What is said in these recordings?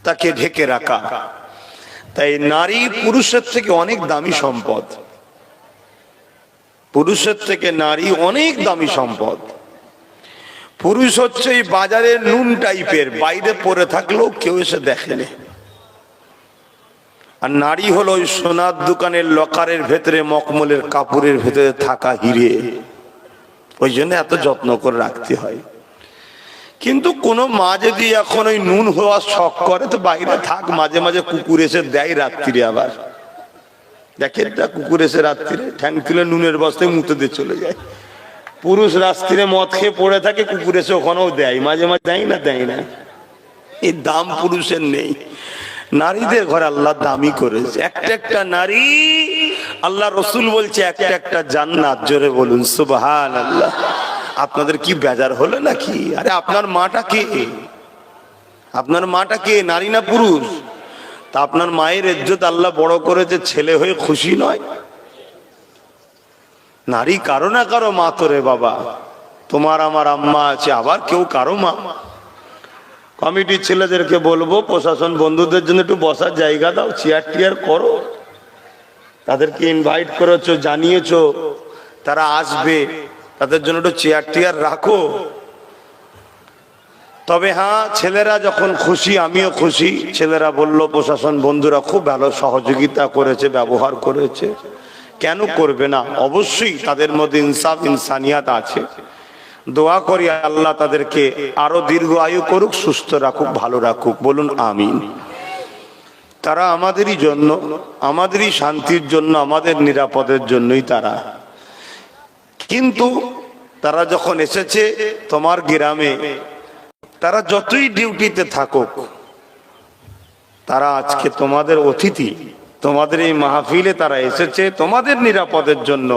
তাকে ঢেকে রাখা। তাই নারী পুরুষের থেকে অনেক দামি সম্পদ, পুরুষের থেকে নারী অনেক দামি সম্পদ। পুরুষ হচ্ছে এই বাজারের নুন টাইপের, বাইরে পড়ে থাকলেও কেউ এসে দেখেনি। আর নারী হলো ওই সোনার দোকানের লকারের ভেতরে, মকমলের কাপড়ের ভেতরে থাকা হিরে। ওই জন্য এত যত্ন করে রাখতে হয়। কিন্তু কোন মা যদি এখন ওই নুন হওয়ার শখ করে, তো বাইরে থাক, মাঝে মাঝে কুকুর এসে দেয় রাত্রিরে। আবার দেখেন না, কুকুর এসে রাত্রিরে ঠ্যাং তুলে নুনের বস্তায় মুতে দিয়ে চলে যায়। পুরুষ রাত্রিরে মদ খেয়ে পড়ে থাকে, কুকুর এসে ওখানেও দেয়, মাঝে মাঝে দেয় না, দেয় না। এই দাম পুরুষের নেই, নারীদের ঘরে আল্লাহ দামি করেছে। একটা একটা নারী, আল্লাহ রসুল বলছে একটা একটা জান্নাত। জোরে বলুন সুবহানাল্লাহ। আপনাদের কি বেজার হলো নাকি? আরে আপনার মাটা কে? আপনার মাটা কে, নারী না পুরুষ? তা আপনার মায়ের ইজ্জত আল্লাহ বড় করেছে, ছেলে হয়ে খুশি নয়? নারী কারো না কারো মা তো রে বাবা। তোমার আমার আম্মা আছে, আবার কেউ কারো মা। কমিটির ছেলেদেরকে বলবো, প্রশাসন বন্ধুদের জন্য একটু বসার জায়গা দাও, চেয়ার টিয়ার করো। তাদেরকে ইনভাইট করেছো, জানিয়েছো তারা আসবে, তাদের জন্য একটু চেয়ার টিয়ার রাখো। তবে হ্যাঁ, ছেলেরা যখন খুশি আমিও খুশি। ছেলেরা বলল প্রশাসন বন্ধুরা খুব ভালো সহযোগিতা করেছে, ব্যবহার করেছে। কেন করবে না? অবশ্যই তাদের মধ্যে ইনসাফ ইনসানিয়াত আছে। দোয়া করি আল্লাহ তাদেরকে আরো দীর্ঘ আয়ু করুক, সুস্থ রাখুক, ভালো রাখুক। বলুন আমিন। তারা আমাদেরই জন্য, আমাদেরই শান্তির জন্য, আমাদের নিরাপদের জন্যই তারা। কিন্তু তারা যখন এসেছে তোমার গ্রামে, তারা যতই ডিউটিতে থাকুক, তারা আজকে তোমাদের অতিথি। তোমাদের এই মাহফিলে তারা এসেছে তোমাদের নিরাপদের জন্য।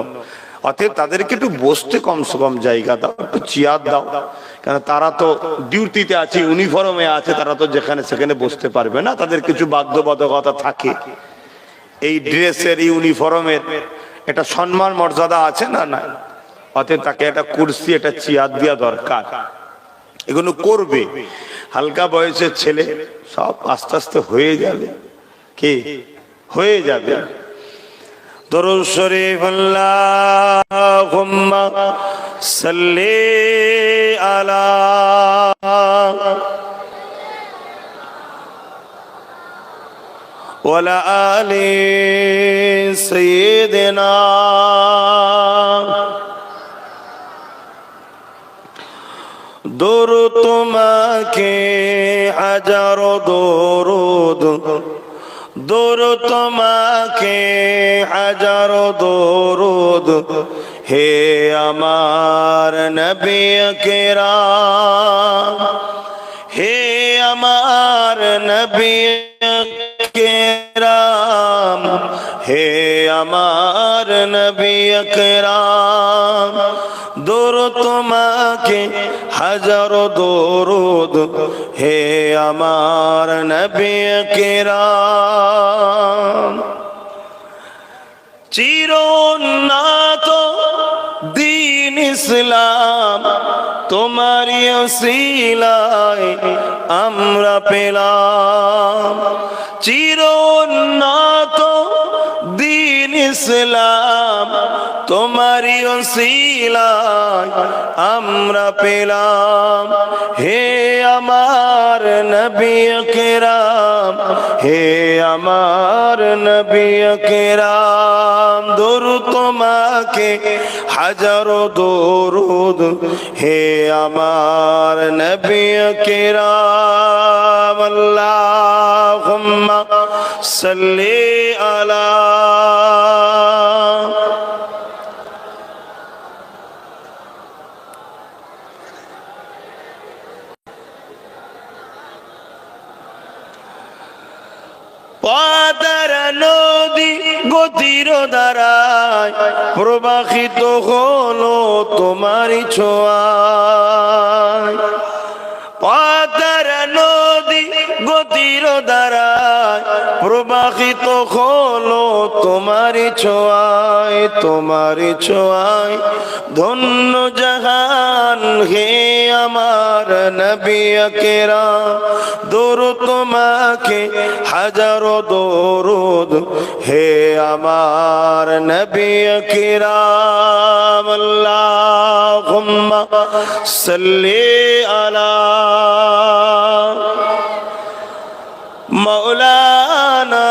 অতএব তাদেরকে একটু বসতে কমসে কম জায়গা দাও, একটু চেয়ার দাও। কেন তারা তো ডিউটিতে আছে, ইউনিফর্মে আছে, তারা তো যেখানে সেখানে বসতে পারবে না। তাদের কিছু বাধ্যবাধকতা থাকে। এই ড্রেসের, ইউনিফর্মের এটা সম্মান মর্যাদা আছে না? না। অতএব তাকে একটা কুর্সি, একটা চেয়ার দেওয়া দরকার। এগুলো করবে। হালকা বয়সের ছেলে, সব আস্তে আস্তে হয়ে যাবে। কি হয়ে যাবে? দরুদ শরীফ আল্লাহুম্মা সাল্লি আলা ওয়ালা আলি সাইয়্যিদিনা। দরুদ তোমাকে হাজারো দরুদ, দরুদ তোমাকে হাজারো দরুদ, হে আমার নবী কেরাম, হে আমার নবী কেরাম, হে আমার নবী কেরাম। দরুদ তোমাকে হাজারো দরুদ, হে আমার নবী কেরাম। চিরোন্নত দ্বীন ইসলাম তোমারি ওসিলায় আমরা পেলাম। চিরোন্নত দ্বীন ইসলাম তোমারি ওসিলায় আমরা পেলাম। হে আমার নবী কেরাম, হে আমার নবী কেরাম। দরুদ তোমাকে হাজারো দরুদ, হে আমার নবী কেরাম। আল্লাহুম্মা সাল্লি আলা পাতার নদী গতির দ্বারায় প্রবাহিত হলো তোমারি ছোঁয়ায়। পাতার নদী গতি শিরোধারায় প্রবাহিত হলো তোমারই ছোঁয়ায়, তোমারই ছোঁয়ায় ধন্য জাহান। হে আমার নবী আকরাম, দরুদ তোমাকে হাজারো দরুদ, হে আমার নবী আকরাম। আল্লাহুম্মা সাল্লি আলা মাওলানা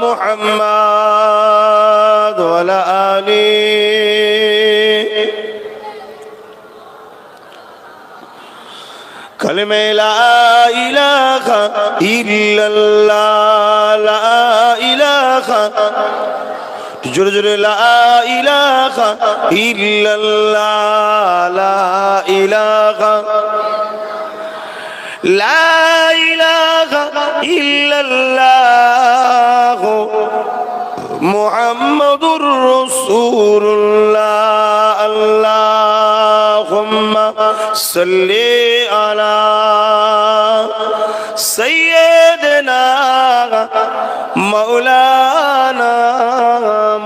মুহাম্মদ ওয়া আলা আলিহি। কালিমা লা ইলাহা ইল্লাল্লাহ, লা ইলাহা, জোরে জোরে লা ইলাহা ইল্লাল্লাহ, লা ইলাহা, লা ইলাহা ইল্লাল্লাহ মুহাম্মাদুর রাসূলুল্লাহ। আল্লাহুম্মা সাল্লি আলা সাইয়্যিদিনা মাওলানা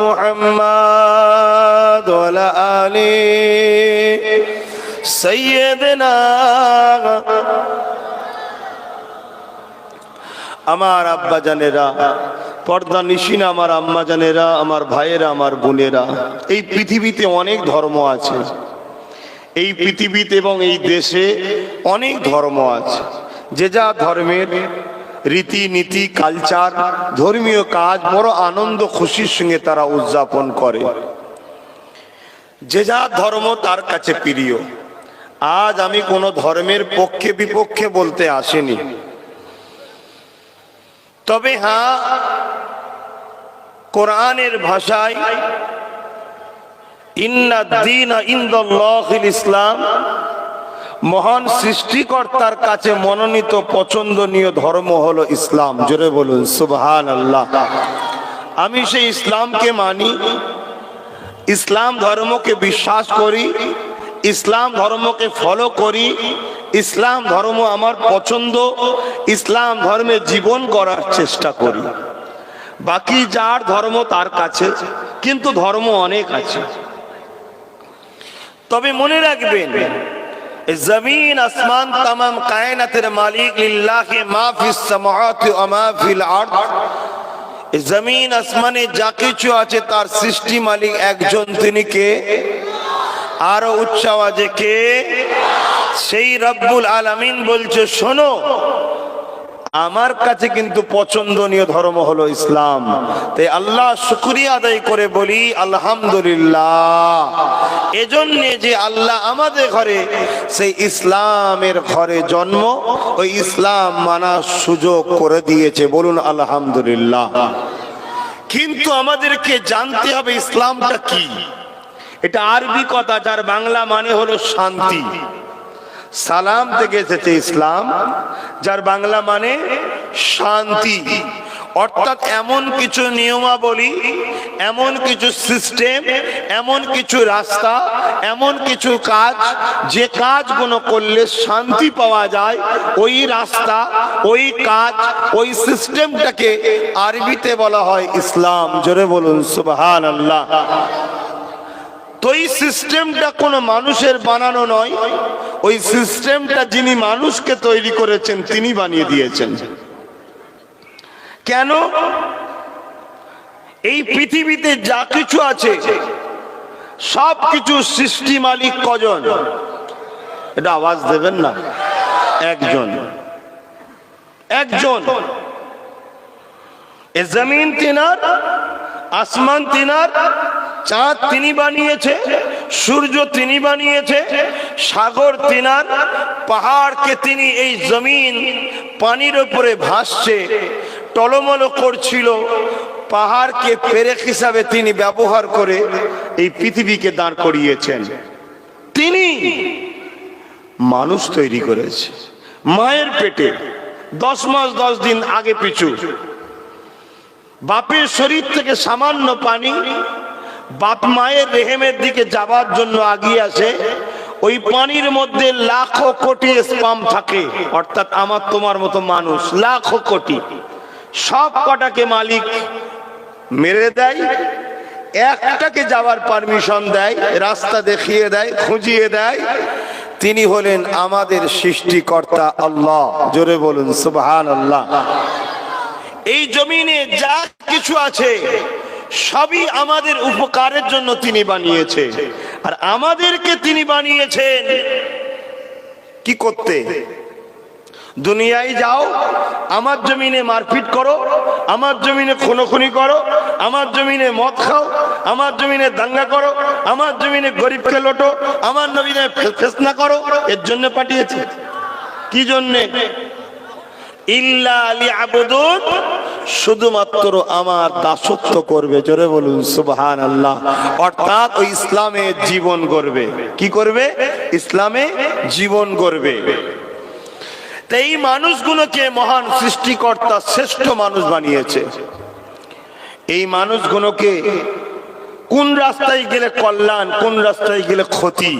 মুহাম্মদ ওয়া আলা আলি সাইয়্যিদিনা। আমার আব্বা জানেরা, পর্দা নিশিন আমার আম্মা জানেরা, আমার ভাইয়েরা, আমার বোনেরা, এই পৃথিবীতে অনেক ধর্ম আছে। এই পৃথিবীতে এবং এই দেশে অনেক ধর্ম আছে। যে যা ধর্মের রীতিনীতি, কালচার, ধর্মীয় কাজ বড় আনন্দ খুশির সঙ্গে তারা উদযাপন করে। যে যা ধর্ম তার কাছে প্রিয়। আজ আমি কোনো ধর্মের পক্ষে বিপক্ষে বলতে আসিনি, তবে হ্যাঁ, কোরআনের ভাষায় ইন্নাদ-দীনা ইনদাল্লাহিল ইসলাম, মহান সৃষ্টিকর্তার কাছে মনোনীত পছন্দনীয় ধর্ম হলো ইসলাম। জোরে বলুন সুবহানাল্লাহ। আমি সেই ইসলামকে মানি, ইসলাম ধর্মকে বিশ্বাস করি, ইসলাম ধর্মকে ফলো করি, ইসলাম ধর্ম আমার পছন্দ, ইসলাম ধর্মে জীবন গড়ার চেষ্টা করি। বাকি যার ধর্ম তার কাছে, কিন্তু ধর্ম অনেক আছে। তবে মনে রাখবেন, জমিন আসমান তামাম কায়নাতের মালিক লিল্লাহি মা ফিস সামাওয়াতি ওয়া মা ফিল আরদ। জমিন আসমানে যা কিছু আছে তার সৃষ্টি মালিক একজন, তিনি কে? আরো উচ্চ আওয়াজে কে? সেই রব্বুল আলামিন বলছে, শোনো, আমার কাছে কিন্তু পছন্দনীয় ধর্ম হলো ইসলাম। তাই আল্লাহ শুকরিয়া আদায় করে বলি আলহামদুলিল্লাহ। এজন্য যে আল্লাহ আমাদের ঘরে সেই ইসলামের ঘরে জন্ম, ওই ইসলাম মানার সুযোগ করে দিয়েছে, বলুন আলহামদুলিল্লাহ। কিন্তু আমাদেরকে জানতে হবে ইসলামটা কি। এটা আরবি কথা, যার বাংলা মানে হলো শান্তি। সালাম থেকে এসেছে ইসলাম, যার বাংলা মানে শান্তি। অর্থাৎ এমন কিছু নিয়মাবলী, এমন কিছু সিস্টেম, এমন কিছু রাস্তা, এমন কিছু কাজ, যে কাজগুলো করলে শান্তি পাওয়া যায়, ওই রাস্তা, ওই কাজ, ওই সিস্টেমটাকে আরবিতে বলা হয় ইসলাম। জোরে বলুন সুবহানাল্লাহ। তো এই সিস্টেমটা কোনো মানুষের বানানো নয়, ওই সিস্টেমটা যিনি মানুষকে তৈরি করেছেন তিনি বানিয়ে দিয়েছেন। কেন? এই পৃথিবীতে যা কিছু আছে সব কিছু সৃষ্টি মালিক কজন? এটা আওয়াজ দেবেন না। একজন, একজন। এ জমিন তিনার, আসমান তিনার, চাঁদ তিনি বানিয়েছে, সূর্য তিনি বানিয়েছে, সাগর তিনার, পাহাড়কে তিনি, এই জমিন পানির উপরে ভাসছে, টলমল করছিল, পাহাড়কে পেরেক হিসাবে তিনি ব্যবহার করে এই পৃথিবীকে দাঁড় করিয়েছেন। তিনি মানুষ তৈরি করেছে মায়ের পেটে 10 মাস 10 দিন আগে পিছু। বাপের শরীর থেকে সামান্য পানি বাপ মায়ের রেহেমের দিকে যাবার জন্য আগিয়ে আসে, ওই পানির মধ্যে লাখো কোটি স্পাম থাকে, অর্থাৎ আমার তোমার মতো মানুষ লাখো কোটি, সব কটাকে মালিক মেরে দেয়, একটাকে যাওয়ার পারমিশন দেয়, রাস্তা দেখিয়ে দেয়, খুঁজিয়ে দেয়। তিনি হলেন আমাদের সৃষ্টিকর্তা আল্লাহ। জোরে বলুন সুবহানাল্লাহ। এই জমিনে যা কিছু আছে সবই আমাদের উপকারের জন্য তিনি বানিয়েছে, আর আমাদেরকে তিনি বানিয়েছেন কি করতে? দুনিয়ায় যাও, আমার জমিনে মারপিট করো, আমার জমিনে খুনোখুনি করো, আমার জমিনে মদ খাও, আমার জমিনে দাঙ্গা করো, আমার জমিনে গরিবকে লোটো, আমার জমিনে ফেসনা করো। এর জন্য পাঠিয়েছে। কি জন্যে? ইল্লা লিয়াবুদুন, শুধুমাত্র আমার দাসত্ব করবে। জোরে বলুন সুবহানাল্লাহ। অর্থাৎ ওই ইসলামে জীবন করবে। কি করবে? ইসলামে জীবন করবে। এই মানুষগুলোকে মহান সৃষ্টিকর্তা শ্রেষ্ঠ মানুষ বানিয়েছে। এই মানুষগুলোকে কোন রাস্তায় গেলে কল্যাণ, কোন রাস্তায় গেলে ক্ষতি,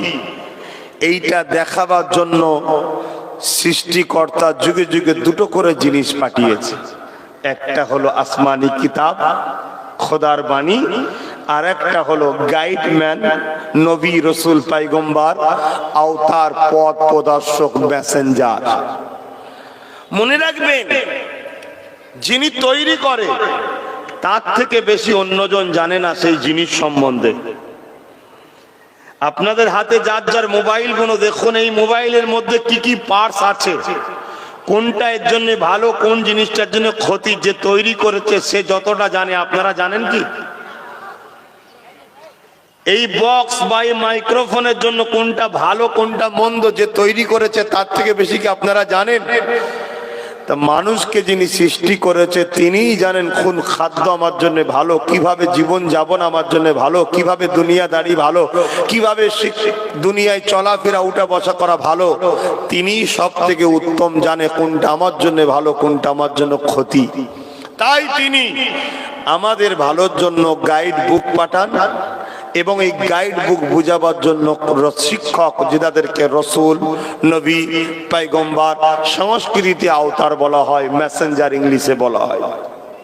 এইটা দেখাবার জন্য সৃষ্টিকর্তা যুগে যুগে দুটো করে জিনিস পাঠিয়েছে। একটা হলো আসমানি কিতাব, খোদার বাণী, আর একটা হলো গাইডম্যান, নবী রসুল পয়গম্বর, আওতার পথ প্রদর্শক, মেসেঞ্জার। মনে রাখবেন, যিনি তৈরি করে তার থেকে বেশি অন্যজন জানে না সেই জিনিস সম্বন্ধে। আপনাদের হাতে যার যার মোবাইল গুলো দেখুন, এই মোবাইলের মধ্যে কি কি পার্টস আছে, কোনটা এর জন্য ভালো, কোন জিনিসটার জন্য ক্ষতি, যে তৈরি করেছে সে যতটা জানে আপনারা জানেন কি? এই বক্স বা এই মাইক্রোফোনের জন্য কোনটা ভালো কোনটা মন্দ যে তৈরি করেছে তার থেকে বেশি কি আপনারা জানেন? তা মানুষকে যিনি সৃষ্টি করেছে তিনিই জানেন কোন খাদ্য আমার জন্য ভালো, কিভাবে জীবন যাপন আমার জন্য ভালো, কিভাবে দুনিয়াদারি ভালো, কিভাবে দুনিয়ায় চলাফেরা উঠা বসা করা ভালো। তিনি সব থেকে উত্তম জানে কোনটা আমার জন্য ভালো, কোনটা আমার জন্য ক্ষতি। তাই তিনি আমাদের ভালোর জন্য গাইড বুক পাঠান, এবং এই গাইড বুক বুঝাবার জন্য শিক্ষক, যাদেরকে রসুল, নবী, পয়গম্বর, সংস্কৃতি আওতার বলা হয়, মেসেঞ্জার ইংলিশে বলা হয়,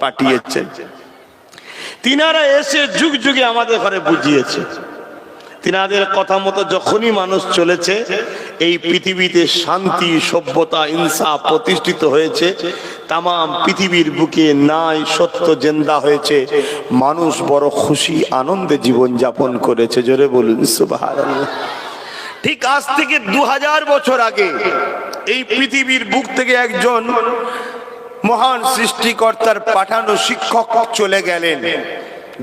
পাঠিয়েছেন। তিনারা এসে যুগ যুগে আমাদের ঘরে বুঝিয়েছে। তিনাদের কথা মতো যখনই মানুষ চলেছে, এই পৃথিবীতে শান্তি, সভ্যতা, ইনসাফ প্রতিষ্ঠিত হয়েছে। তাম পৃথিবীর বুকে ন্যায় সত্য জেন্দা হয়েছে। মানুষ বড় খুশি আনন্দে জীবন যাপন করেছে। জোরে বলুন সুবহানাল্লাহ। ঠিক আজ থেকে 2000 বছর আগে এই পৃথিবীর বুক থেকে একজন মহান সৃষ্টিকর্তার পাঠানো শিক্ষক চলে গেলেন,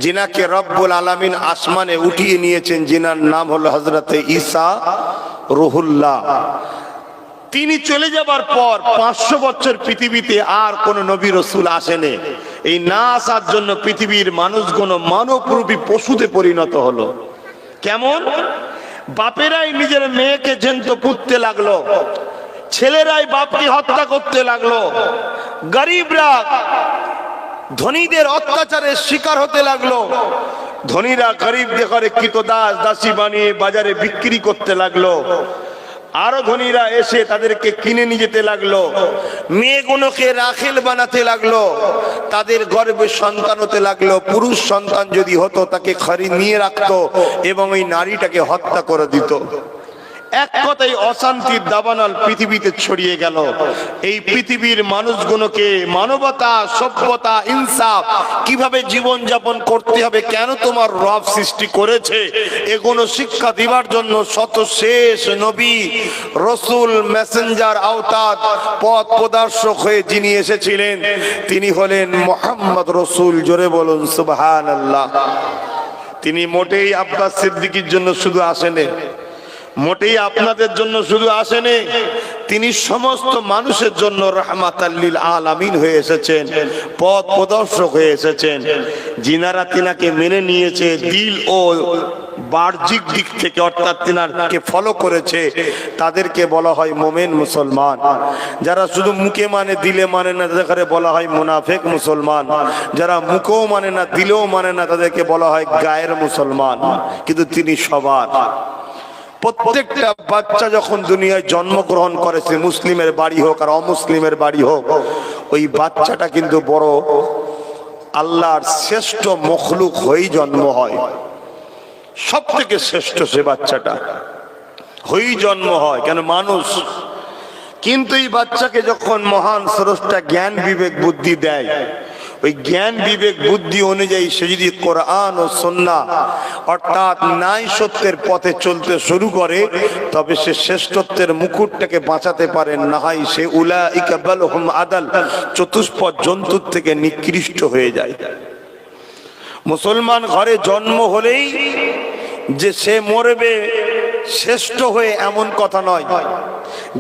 যিনাকে রব্বুল আলামিন আসমানে উঠিয়ে নিয়েছেন, যিনার নাম হলো হযরতে ঈসা রুহুল্লাহ। তিনি চলে যাবার পর 500 বছর পৃথিবীতে আর কোন নবী রসুল আসেনি। এই না আসার জন্য পৃথিবীর মানুষগুলো মানবরূপী পশুতে পরিণত হলো। কেমন? বাপেরাই নিজের মেয়েকে জ্যান্ত পুঁততে লাগলো, ছেলেরাই বাপকে হত্যা করতে লাগলো, গরিবরা ধনীদের অত্যাচারের শিকার হতে লাগলো, ধনীরা গরিবদের ঘরে কৃতদাস দাসী বানিয়ে বাজারে বিক্রি করতে লাগলো, আরো ধনীরা এসে তাদেরকে কিনে নিয়ে যেতে লাগলো, মেয়েগুলোকে রাখেল বানাতে লাগলো, তাদের গর্ভে সন্তান হতে লাগলো, পুরুষ সন্তান যদি হতো তাকে খড়ি নিয়ে রাখতো এবং ওই নারীটাকে হত্যা করে দিত। এক কথায় অশান্তির দাবানল পৃথিবীতে ছড়িয়ে গেল। এই পৃথিবীর মানুষগুলোকে মানবতা, সভ্যতা, ইনসাফ, কিভাবে জীবন যাপন করতে হবে, কেন তোমার রব সৃষ্টি করেছে, এগুলো শিক্ষা দিবার জন্য শত শেষ নবী, রসুল, মেসেঞ্জার, আওতার, পথ প্রদর্শক হয়ে যিনি এসেছিলেন তিনি হলেন মুহাম্মদ রসুল। জোরে বলুন সুবহানাল্লাহ। তিনি মোটেই আব্বাস সিদ্দিকীর জন্য শুধু আসেনি, মোটেই আপনাদের জন্য শুধু আসেনি, তিনি সমস্ত মানুষের জন্য রাহমাতাল লিল আলামিন হয়ে এসেছেন, পথ প্রদর্শক হয়ে এসেছেন। যিনারা তিনাকে মেনে নিয়েছে দিল ও বাহ্যিক দিক থেকে, অর্থাৎ তিনাকে ফলো করেছে, তাদেরকে বলা হয় মুমিন মুসলমান। যারা শুধু মুখে মানে দিলে মানে না তাদেরকে বলা হয় মুনাফিক মুসলমান। যারা মুখেও মানে না দিলেও মানে না তাদেরকে বলা হয় গায়ের মুসলমান। কিন্তু তিনি সবার প্রত্যেকটা বাচ্চা যখন দুনিয়ায় জন্মগ্রহণ করেছে, মুসলিমের বাড়ি হোক আর অমুসলিমের বাড়ি হোক, ওই বাচ্চাটা কিন্তু বড় আল্লাহর শ্রেষ্ঠ মখলুক হয়েই জন্ম হয়। সব থেকে শ্রেষ্ঠ সে বাচ্চাটা হয়েই জন্ম হয়, কেন মানুষ। কিন্তু এই বাচ্চাকে যখন মহান স্রষ্টা জ্ঞান বিবেক বুদ্ধি দেয়, ওই জ্ঞান বিবেক বুদ্ধি অনুযায়ী সে যদি কোরআন ও সুন্নাহ অর্থাৎ ন্যায় সত্যের পথে চলতে শুরু করে, তবে সে শ্রেষ্ঠত্বের মুকুটটাকে বাঁচাতে পারে, না হয় সে উলাইকা বালহুম আদাল, চতুষ্পদ জন্তুর থেকে নিকৃষ্ট হয়ে যায়। মুসলমান ঘরে জন্ম হলেই যে সে মরবে শ্রেষ্ঠ হয়ে এমন কথা নয়।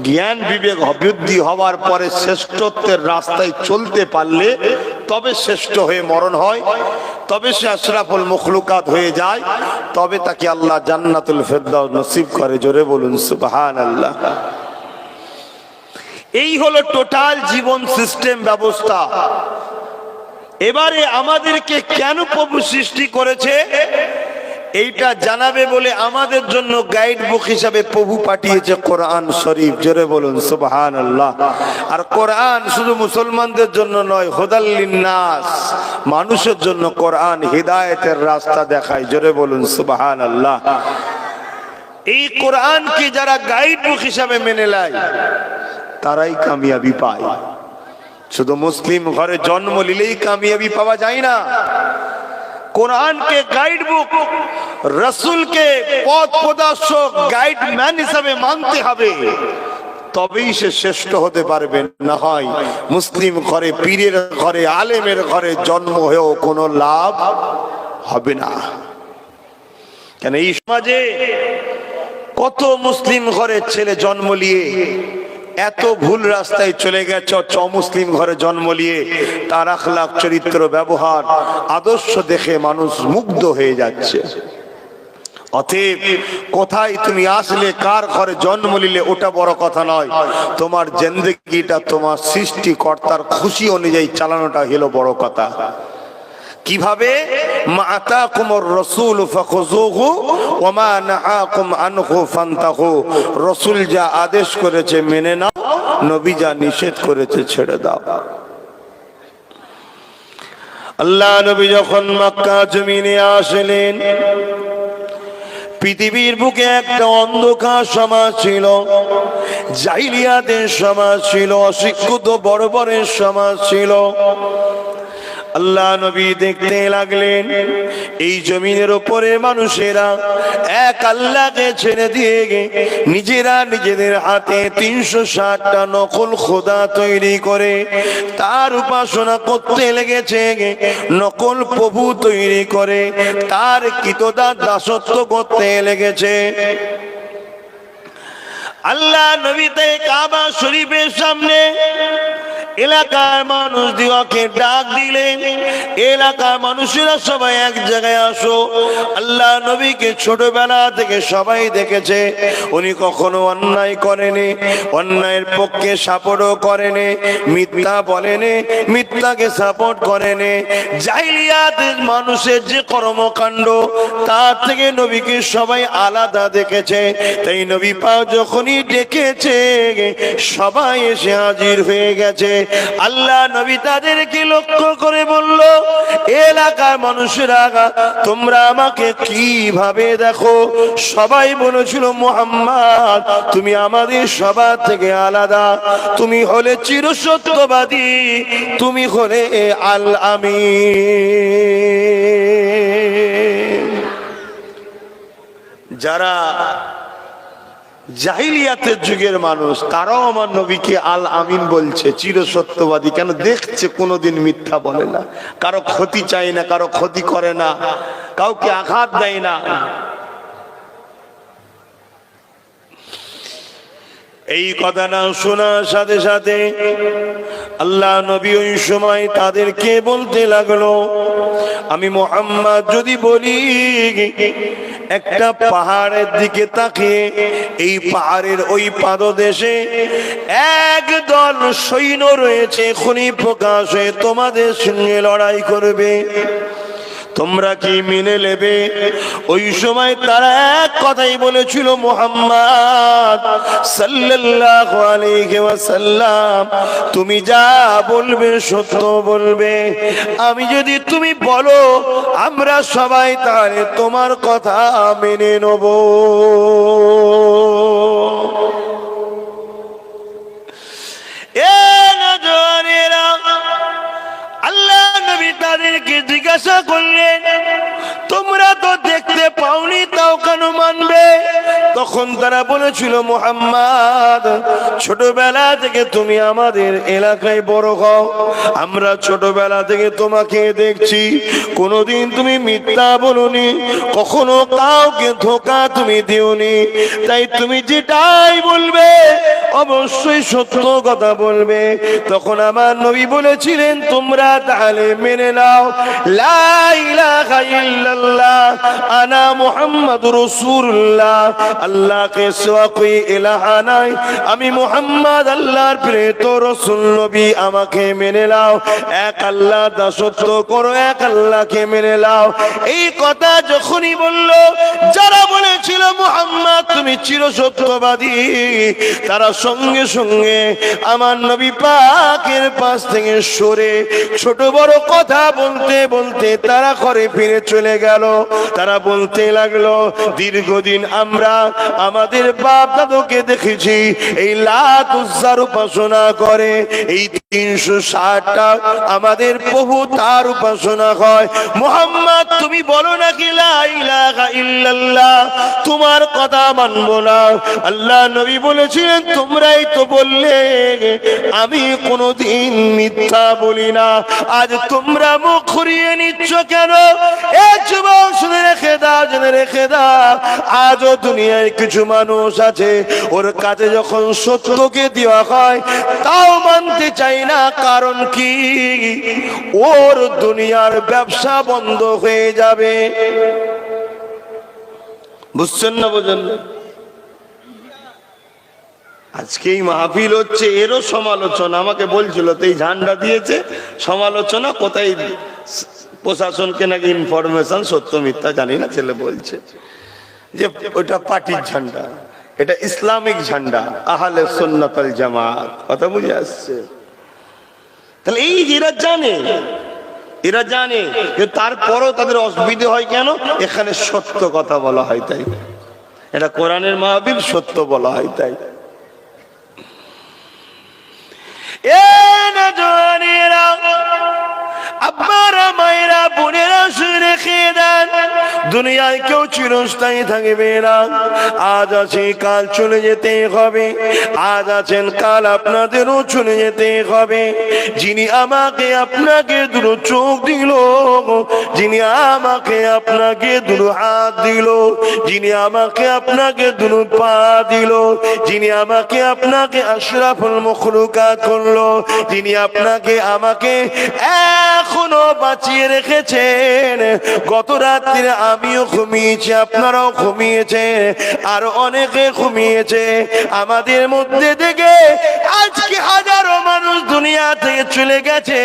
জ্ঞান বিবেক বুদ্ধি হওয়ার পরে শ্রেষ্ঠত্বের রাস্তায় চলতে পারলে তবে শ্রেষ্ঠ হয়ে মরণ হয়, তবে সে আশরাফুল মখলুকাত হয়ে যায়, তবে তাকে আল্লাহ জান্নাতুল ফেরদাউস নসিব করে। জোরে বলুন সুবহানাল্লাহ। এই হলো টোটাল জীবন সিস্টেম ব্যবস্থা। এবারে আমাদেরকে কেন প্রভু সৃষ্টি করেছে এইটা জানাবে বলে আমাদের জন্য গাইড বুক হিসাবে প্রভু পাঠিয়েছে কোরআন শরীফ। জোরে বলুন সুবহানাল্লাহ। আর কোরআন শুধু মুসলমানদের জন্য নয়, হুদাল লিন্নাস, মানুষের জন্য কোরআন হিদায়াতের রাস্তা দেখায়। জোরে বলুন সুবহানাল্লাহ। এই কোরআনকে যারা গাইড বুক হিসাবে মেনে নেয় তারাই কামিয়াবি পায়। শুধু মুসলিম ঘরে জন্ম নিলেই কামিয়াবি পাওয়া যায় না। কোরআনকে গাইড বুক, রাসূলকে পথ প্রদর্শক গাইডম্যান হিসাবে মানতে হবে, তবেই সে শ্রেষ্ঠ হতে পারবে। না হয় মুসলিম ঘরে, পীরের ঘরে, আলেমের ঘরে জন্ম হয়েও কোনো লাভ হবে না। কেন এই সমাজে কত মুসলিম ঘরের ছেলে জন্ম নিয়ে এত ভুল রাস্তায় চলে গেছে, অমুসলিম ঘরে জন্ম নিয়ে তার আখলাক, চরিত্র, ব্যবহার, আদর্শ দেখে মানুষ মুগ্ধ হয়ে যাচ্ছে। অতএব কোথায় তুমি আসলে, কার ঘরে জন্ম নিলে ওটা বড় কথা নয়, তোমার জিন্দেগিটা তোমার সৃষ্টিকর্তার খুশি অনুযায়ী চালানোটা হলো বড় কথা। কিভাবে? মা আতাকুমুর রাসূল ফাখুযুহু ওয়া মা নাহাকুম আনহু ফান্তাহু। রাসূল যা আদেশ করেছে মেনে নাও, নবী যা নিষেধ করেছে ছেড়ে দাও। আল্লাহ নবী যখন মক্কা জমিনে আসলেন, পৃথিবীর বুকে একটা অন্ধকার সমাজ ছিল, জাহিলিয়াতের সমাজ ছিল, অশিক্ষিত বর্বরের সমাজ ছিল। আল্লাহ নবী দেখতে লাগলেন এই জমিনের উপরে মানুষেরা এক আল্লাহকে ছেড়ে দিয়ে নিজেরা নিজেদের হাতে 360টা নকল খোদা তৈরি করে তার উপাসনা করতে লেগেছে, নকল প্রভু তৈরি করে তার কৃতদাস দাসত্ব করতে লেগেছে। আল্লাহ নবী তাই কাবা শরীফের সামনে এলাকার মানুষ দিওয়াকে ডাক দিলেন, এলাকার মানুষেরা সবাই এক জায়গায় আসো। আল্লাহ নবীকে ছোটবেলা থেকে সবাই দেখেছে, উনি কখনো অন্যায় করেনি, অন্যায়ের পক্ষে সাপোর্টও করেনি, মিথ্যা বলেনি, মিথ্যাকে সাপোর্ট করেনি। জাহিলিয়াতের মানুষের যে কর্মকাণ্ড তার থেকে নবীকে সবাই আলাদা দেখেছে। তাই নবী পাক যখনই ডেকেছে সবাই এসে হাজির হয়ে গেছে। আল্লাহ নবী তাদেরকে লক্ষ্য করে বলল, এলাকার মানুষেরা তোমরা আমাকে কিভাবে দেখো? সবাই বলেছিল, মুহাম্মদ তুমি আমাদের সবার থেকে আলাদা, তুমি হলে চিরসত্যবাদী, তুমি হলে আল আমিন। যারা জাহিলিয়াতের যুগের মানুষ তারাও আমার নবীকে আল আমিন বলছে, চিরসত্যবাদী। কেন? দেখছে কোনোদিন মিথ্যা বলে না, কারো ক্ষতি চায় না, কারো ক্ষতি করে না, কাউকে আঘাত দেয় না। এই কথাটা শোনার সাথে সাথে আল্লাহ নবী ওই সময় তাদেরকে বলতে লাগলো, আমি মুহাম্মদ যদি বলি একটা পাহাড়ের দিকে তাকিয়ে, এই পাহাড়ের ওই পাদদেশে একদল সৈন্য রয়েছে, খুনি প্রকাশ হয়ে তোমাদের সঙ্গে লড়াই করবে, তোমরা কি মেনে নেবে? ওই সময় তারা এক কথাই বলেছিল, মুহাম্মদ সাল্লাল্লাহু আলাইহি ওয়াসাল্লাম তুমি যা বলবে সত্য বলবে, আমি যদি তুমি বলো আমরা সবাই তাহলে তোমার কথা মেনে নেব। আল্লাহ নবী তাদেরকে জিজ্ঞাসা করলেন, তোমরা তো দেখতে পাওনি তাও কেন মানবে? তখন তারা বলেছিল, মুহাম্মদ ছোটবেলা থেকে তুমি আমাদের এলাকায় বড় হও, আমরা ছোটবেলা থেকে তোমাকে দেখছি, কোনোদিন তুমি মিথ্যা বলনি, কখনো কাউকে ধোঁকা তুমি দিওনি, তাই তুমি যেটাই বলবে অবশ্যই সত্য কথা বলবে। তখন আমার নবী বলেছিলেন, তোমরা তাহলে মেনে নাও লা ইলাহা ইল্লাল্লাহ আনা মুহাম্মাদুর রাসূলুল্লাহ, আল্লাহকে সিওয়া কোই ইলাহা নাই, আমি মুহাম্মদ আল্লাহর প্রেরিত রাসূল নবী, আমাকে মেনে নাও, এক আল্লাহ দাসত্ব করো, এক আল্লাহকে মেনে নাও। এই কথা যখনই বলল, যারা বলেছিল মুহাম্মদ তুমি চিরসত্যবাদী, তারা সঙ্গে সঙ্গে আমার নবী পাকের পাশ থেকে সরে ছোট বড় কথা বলতে বলতে তারা ঘরে ফিরে চলে গেল। তারা বলতে লাগলো, দীর্ঘদিন আমরা আমাদের বাপ দাদুকে দেখেছি এই লাত উজ্জার উপাসনা করে, এই 360টা আমাদের প্রভু তার উপাসনা হয়। মুহাম্মদ তুমি বলো নাকি লা ইলাহা ইল্লাল্লাহ, তোমার কথা মানবো না। আল্লাহ নবী বলেছিলেন, তোমরাই তো বললে আমি কোনোদিন মিথ্যা বলি না, আজ তোমরা মুখ ঘুরিয়ে নিচ্ছ কেন? এ যুবক শুনে রেখে দাও, জেনে রেখে দাও, আজও দুনিয়ায় কিছু মানুষ আছে ওর কাছে যখন সত্যকে দেওয়া হয় তাও মানতে চাই না। কারণ কি? ওর দুনিয়ার ব্যবসা বন্ধ হয়ে যাবে। বুঝছেন না? বোঝেন না? আজকে এই মাহফিল হচ্ছে, এরও সমালোচনা। আমাকে বলছিল তো এই ঝান্ডা দিয়েছে, সমালোচনা কোথায়? প্রশাসনকে নাকি ইনফরমেশন, সত্য মিথ্যা জানি না, ছেলে বলছে যে ওটা পার্টির ঝান্ডা, এটা ইসলামিক ঝান্ডা, আহলে সুন্নাত ওয়াল জামাত। কথা বুঝে আসছে? তাহলে এই এরা জানে, এরা জানে, তারপরও তাদের অসুবিধা হয় কেন? এখানে সত্য কথা বলা হয় তাই, এটা কোরআনের মাহফিল, সত্য বলা হয় তাই। আব্বারা মায়েরা বোনেরা শুনে খেয়ে দেন, দুনিয়ায় কেউ চিরস্থায়ী থাকবে না। আজ আছে কাল চলে যেতে হবে, আজ আছেন কাল আপনাদেরও চলে যেতে হবে। যিনি আমাকে আপনাকে দুটো চোখ দিল, যিনি আমাকে আপনাকে দুটো হাত দিল, যিনি আমাকে আপনাকে দুটো পা দিল, যিনি আমাকে আপনাকে আশরাফুল মখলুকাত করলো, যিনি আপনাকে আমাকে এখনো বাঁচিয়ে রেখেছেন, গত রাত্রে আমিও ঘুমিয়েছি, আপনারাও ঘুমিয়েছেন, আর অনেকে ঘুমিয়েছে। আমাদের মধ্যে থেকে আজকে হাজারো মানুষ দুনিয়া থেকে চলে গেছে,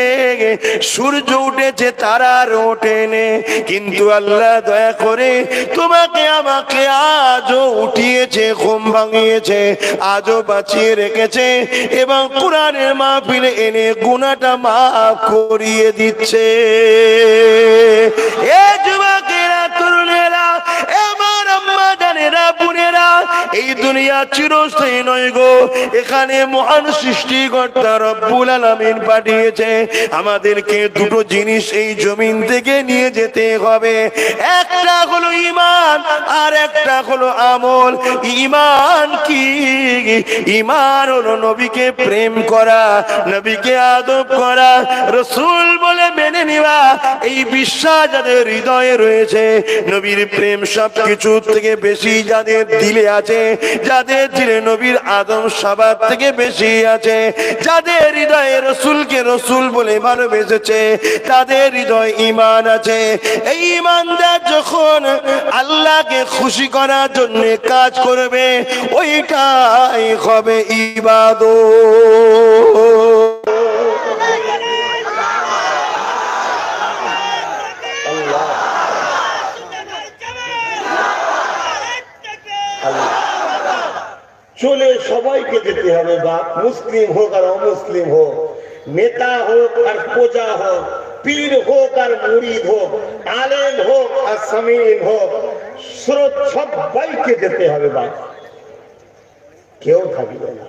সূর্য উঠেছে তারা আর ওঠেনি, কিন্তু আল্লাহ দয়া করে তোমাকে আমাকে আজও উঠিয়েছে, ঘুম ভাঙিয়েছে, আজও বাঁচিয়ে রেখেছে, এবং কোরআনের মাহফিলে এনে গুনাহটা মাফ করিয়ে দিচ্ছে। এ যুবকেরা, তরুণেরা, আমার আম্মা জানেরা, বোনেরা, এই দুনিয়া চিরস্থায়ী নয় গো। এখানে মহান সৃষ্টিকর্তা রব্বুল আলামিন পাঠিয়েছে আমাদেরকে দুটো জিনিস এই জমিন থেকে নিয়ে যেতে হবে। একটা হলো ঈমান, আর একটা হলো আমল। ঈমান কি? ঈমান হলো নবীকে প্রেম করা, নবীকে আদব করা, রাসূল বলে মেনে নেওয়া। এই বিশ্বাস যাদের হৃদয়ে রয়েছে, নবীর প্রেম সবকিছু থেকে বেশি যাদের দিলে আছে, যাদের দিলে নবীর আদম সবার থেকে বেশি আছে, যাদের হৃদয়ে রাসূলকে রাসূল বলে ভালোবেসেছে, তাদের হৃদয়ে ঈমান আছে। এই ঈমানদার যখন আল্লাহকে খুশি করার জন্য কাজ করবে, ওইটাই হবে ইবাদত। চলে সবাইকে যেতে হবে বাপ, মুসলিম হোক আর অমুসলিম হোক, নেতা হোক আর প্রজা হোক, পীর হোক আর মুরিদ হোক, আলেম হোক আর সামিন হোক, স্রোত সবাইকে যেতে হবে বাপ, কেউ থাকবে না।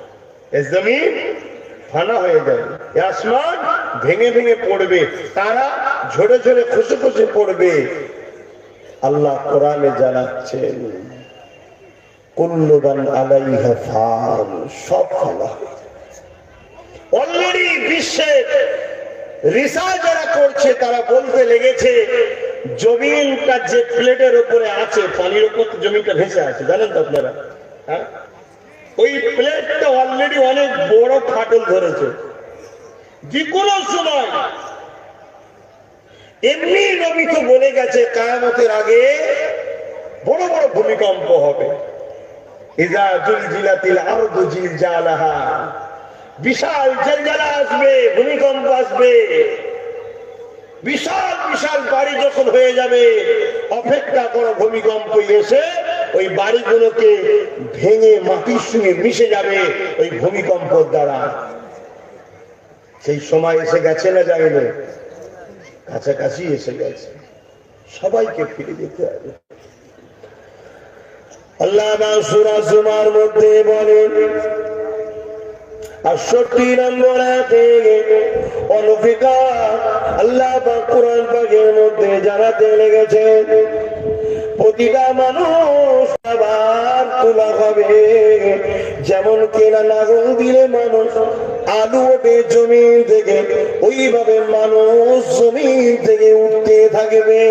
এ জমিন ফানা হয়ে যাবে, আসমান ভেঙে ভেঙে পড়বে, তারা ঝরে ঝরে খসে খসে পড়বে। আল্লাহ কোরআনে জানাচ্ছেন কুল্লু মান আলাইহা ফান, সব ফানা। অলরেডি বিশ্বের রিসার্চ যারা করছে তারা বলতে লেগেছে জমিনটা যে প্লেটের উপরে আছে, পানির উপর জমিনটা ভেসে আছে, জানেন তো আপনারা? হ্যাঁ, ওই প্লেটটা অলরেডি অনেক বড় ফাটল ধরেছে। যে কোনো সময় এমনি নবী তো বলে গেছে কিয়ামতের আগে বড় বড় ভূমিকম্প হবে। ইযা জুলজিলাতিল আরদু জিলজালাহা, বিশাল জলজলা আসবে, ভূমিকম্প আসবে। বিশাল বিশাল বাড়ি যখন হয়ে যাবে, অপেক্ষা করো ভূমিকম্প এসে ওই বাড়িগুলোকে ভেঙে মাটির সঙ্গে মিশে যাবে ওই ভূমিকম্পের দ্বারা। সেই সময় এসে গেছে না যায়নি? কাছাকাছি এসে গেছে, সবাইকে ফিরে যেতে হবে। আল্লাহ সূরা জুমার মধ্যে বলেন ৬৮ নম্বর আয়াতে অনুফিকা আল্লাহ পাক কোরআন পাকের মধ্যে জানাতে লেগেছেন প্রতিটা মানুষ আবার তোলা হবে, যেমন কেনা লাঙল দিলে মানুষ আলু ওঠে জমিন থেকে, ওইভাবে মানুষ জমিন থেকে উঠতে থাকবে।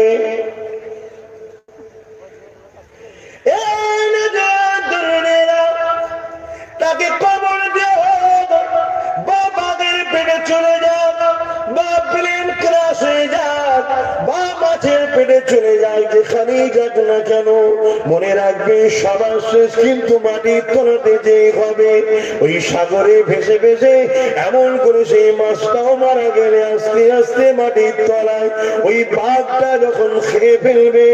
তাকে কবর দেওয়া বা বাঘের পেটে চলে যাক, বা প্লেন ক্রাশ হয়ে যাক, বা মাছের পেটে চলে যায়, যেখানেই যাক না কেন মনে রাখবে সবার শেষ কিন্তু মাটির তলাতে যে হবে। ওই সাগরে ভেসে ভেসে এমন করে সেই মাছটাও মারা গেলে আস্তে আস্তে মাটির তলায় ওই বাঘটা যখন খেয়ে ফেলবে,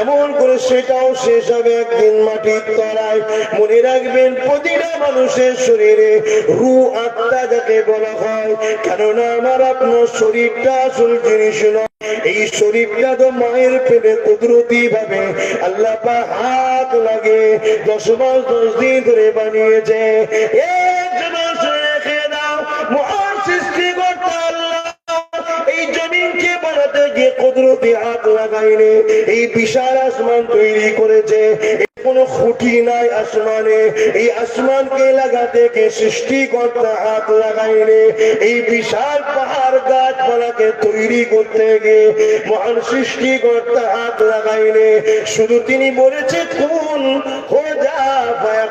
এমন করে সেটাও শেষ হবে একদিন মাটির তলায়। মনে রাখবেন প্রতিটা মানুষের শরীরে রু আত্মা যাকে বলা হয়, কেননা আমার আপনার শরীরটা আসল জিনিস নয়। এই শরীরটা তো মায়ের পেটে কুদরতি ভাবে আল্লাহ পাক হাত লাগে 10 মাস 10 দিন ধরে বানিয়েছে। এক মাস রেখে দাও, মহান সৃষ্টিকর্তা আল্লাহ এই জমিনকে বানাতে গিয়ে কুদরতি হাত লাগাইলে এই বিশাল আসমান তৈরি করেছে। কোনো খুঁটি নাই আসমানে, এই আসমানকে লাগাতে কে সৃষ্টিকর্তা হাত লাগাইলে এই বিশাল পাহাড় গাছপালাকে তৈরি করতে গিয়ে মহান সৃষ্টিকর্তা হাত লাগাইলে শুধু তিনি বলেছে কোন হয়ে যা,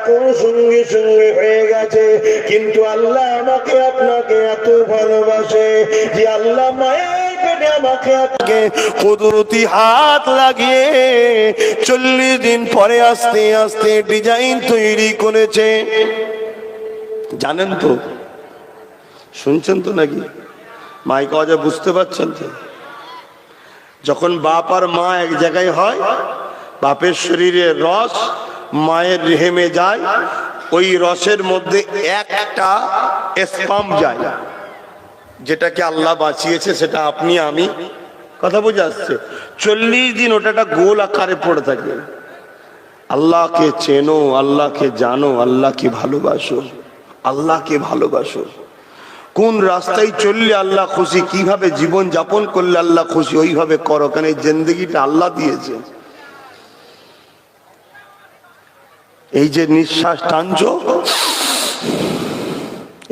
কোন সঙ্গে সঙ্গে হয়ে গেছে। কিন্তু আল্লাহ আমাকে আপনাকে এত ভালোবাসে যে আল্লাহ মায়ের পেটে আমাকে আপনাকে কুদরতি হাত লাগিয়ে 40 দিন পরে আস্তে আস্তে ডিজাইন তৈরি করেছে। জানেন তো? শুনছেন তো নাকি? মাইক আওয়াজে বুঝতে পারছেন তো? যখন বাপ আর মা এক জায়গায় হয়, বাপের শরীরের রস মায়ের রেহেমে যায়, ওই রসের মধ্যে একটা স্পাম যায়, যেটাকে আল্লাহ বাঁচিয়েছে, সেটা আপনি আমি, কথা বুঝে আসছে। 40 দিন ওটা একটা গোল আকারে পড়ে থাকে। আল্লাহকে চেনো, আল্লাহকে জানো, আল্লাহকে ভালোবাসো, আল্লাহকে ভালোবাসো। কোন রাস্তায় চললে আল্লাহ খুশি, কিভাবে জীবন যাপন করলে আল্লাহ খুশি, ওইভাবে করো, কারণ এই জিন্দেগিটা আল্লাহ দিয়েছে। এই যে নিঃশ্বাস টানছো,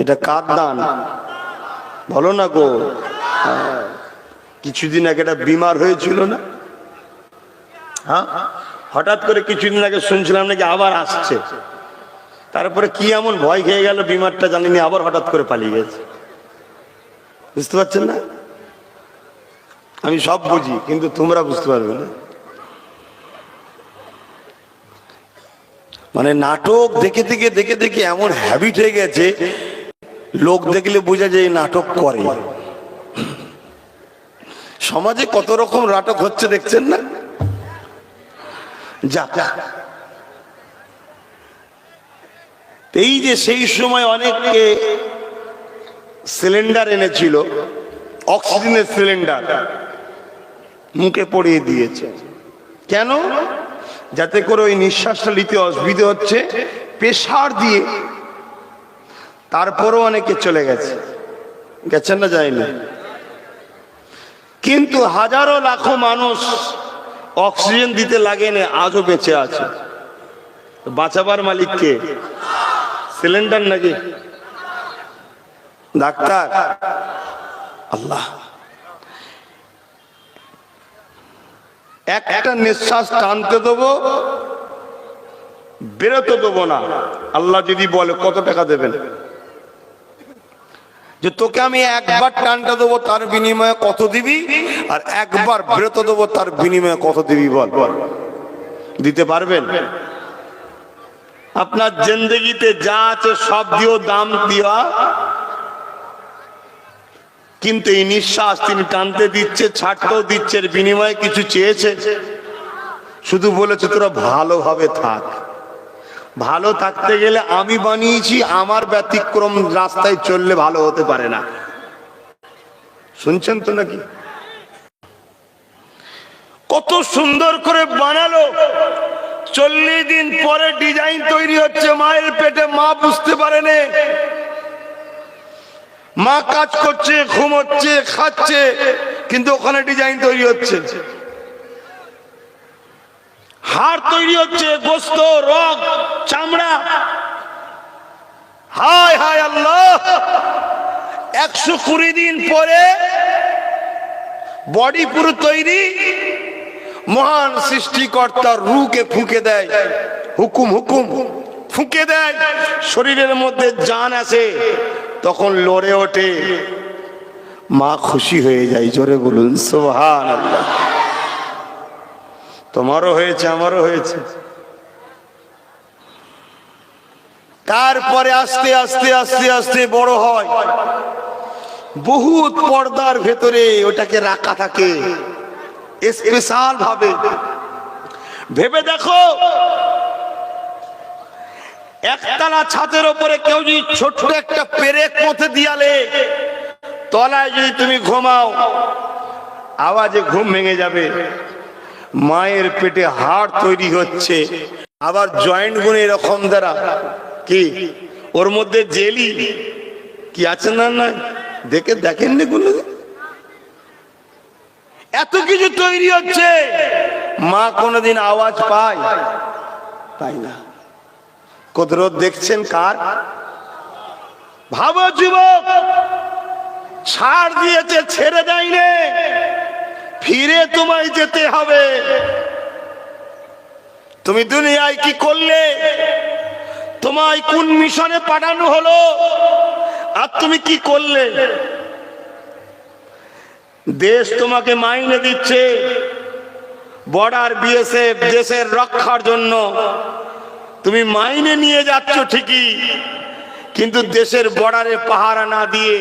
এটা কার দান বলো না গো? কিছুদিন আগে একটা বিমার হয়েছিল না? হ্যাঁ, হঠাৎ করে কিছুদিন আগে শুনছিলাম নাকি আবার আসছে। তারপরে কি এমন ভয় খেয়ে গেল, বিমারটা জানিনি, আবার হঠাৎ করে পালিয়ে গেছে। বুঝতে পারছেন না? আমি সব বুঝি, কিন্তু তোমরা বুঝতে পারবে না। মানে নাটক দেখে দেখে দেখে দেখে এমন হ্যাবিট হয়ে গেছে, লোক দেখলে বোঝা যায় নাটক করে। সমাজে কত রকম নাটক হচ্ছে দেখছেন না? যা এই যে সেই সময় অনেককে সিলিন্ডার এনেছিল, অক্সিজেনের সিলিন্ডার মুখে পড়িয়ে দিয়েছে। কেন? যাতে করে ওই নিঃশ্বাসটা নিতে অসুবিধা হচ্ছে, প্রেসার দিয়ে। তারপরও অনেকে চলে গেছে, গেছেন না যায়নি। কিন্তু হাজারো লাখো মানুষ অক্সিজেন দিতে লাগেনি, আজও বেঁচে আছে। বাঁচাবার মালিক কে? সিলিন্ডার নাকি ডাক্তার? আল্লাহ। একটা নিঃশ্বাস টানতে দেবো, বেরোতে দেবো না। আল্লাহ যদি বলে কত টাকা দেবেন? যে তোকে আমি একবার টানতে দেবো তার বিনিময়ে কত দিবি, আর একবার বেরোতে দেবো তার বিনিময়ে কত দিবি? বল বল, দিতে পারবেন? আপনার জিন্দেগিতে যা আছে সব দিয়েও দাম দিয়া, কিন্তু এই নিঃশ্বাস তিনি টানতে দিচ্ছে, ছাড়তেও দিচ্ছে, এর বিনিময়ে কিছু চেয়েছে? শুধু বলেছে তোরা ভালোভাবে থাক। ভালো থাকতে গেলে আমি বানিয়েছি, আমার ব্যতিক্রম রাস্তায় চললে ভালো হতে পারে না। শুনছেন তো নাকি? কত সুন্দর করে বানালো, 40 দিন পরে ডিজাইন তৈরি হচ্ছে মায়ের পেটে। মা বুঝতে পারেনি, মা কাজ করছে, ঘুমোচ্ছে, খাচ্ছে, কিন্তু ওখানে ডিজাইন তৈরি হচ্ছে, হাড় তৈরি হচ্ছে, গোস্ত, রগ, চামড়া। হায় হায় আল্লাহ! 120 দিন পরে বডি পুরো তৈরি। মহান সৃষ্টিকর্তার রূহকে ফুঁকে দেয়, হুকুম হুকুম ফুঁকে দেয়, শরীরের মধ্যে জান আসে, তখন লড়ে ওঠে। মা খুশি হয়ে যায়। জোরে বলুন সুবহানাল্লাহ। তোমারও হয়েছে, আমারও হয়েছে। তারপরে আস্তে আস্তে আস্তে আস্তে বড় হয়, বহুত পর্দার ভেতরে ওটাকে রাখা থাকে স্পেশাল ভাবে। ভেবে দেখো, একতলা ছাদের উপরে কেউ যদি ছোট্ট একটা পেরেক মধ্যে দিয়ালে, তলায় যদি তুমি ঘুমাও, আওয়াজে ঘুম ভেঙে যাবে। মায়ের পেটে হাড় তৈরি হচ্ছে, আবার জয়েন্ট গুলো এরকম দ্বারা কি ওর মধ্যে জেলি কি আছে না? না দেখে দেখেননি কোনো? এত কিছু তৈরি হচ্ছে, মা কোনোদিন আওয়াজ পায়? পায় না। কুদরত দেখছেন কার? ভাবো যুবক, ছাড় দিয়েছে, ছেড়ে দেয়নি, ফিরে তোমায় যেতে হবে। তুমি দুনিয়ায় কি করলে? তোমায় কোন মিশনে পাঠানো হলো, আর তুমি কি করলে? দেশ তোমাকে মাইনে দিচ্ছে, বর্ডার, বিএসএফ, দেশের রক্ষার জন্য তুমি মাইনে নিয়ে যাচ্ছ ঠিকই, কিন্তু দেশের বর্ডারে পাহারা না দিয়ে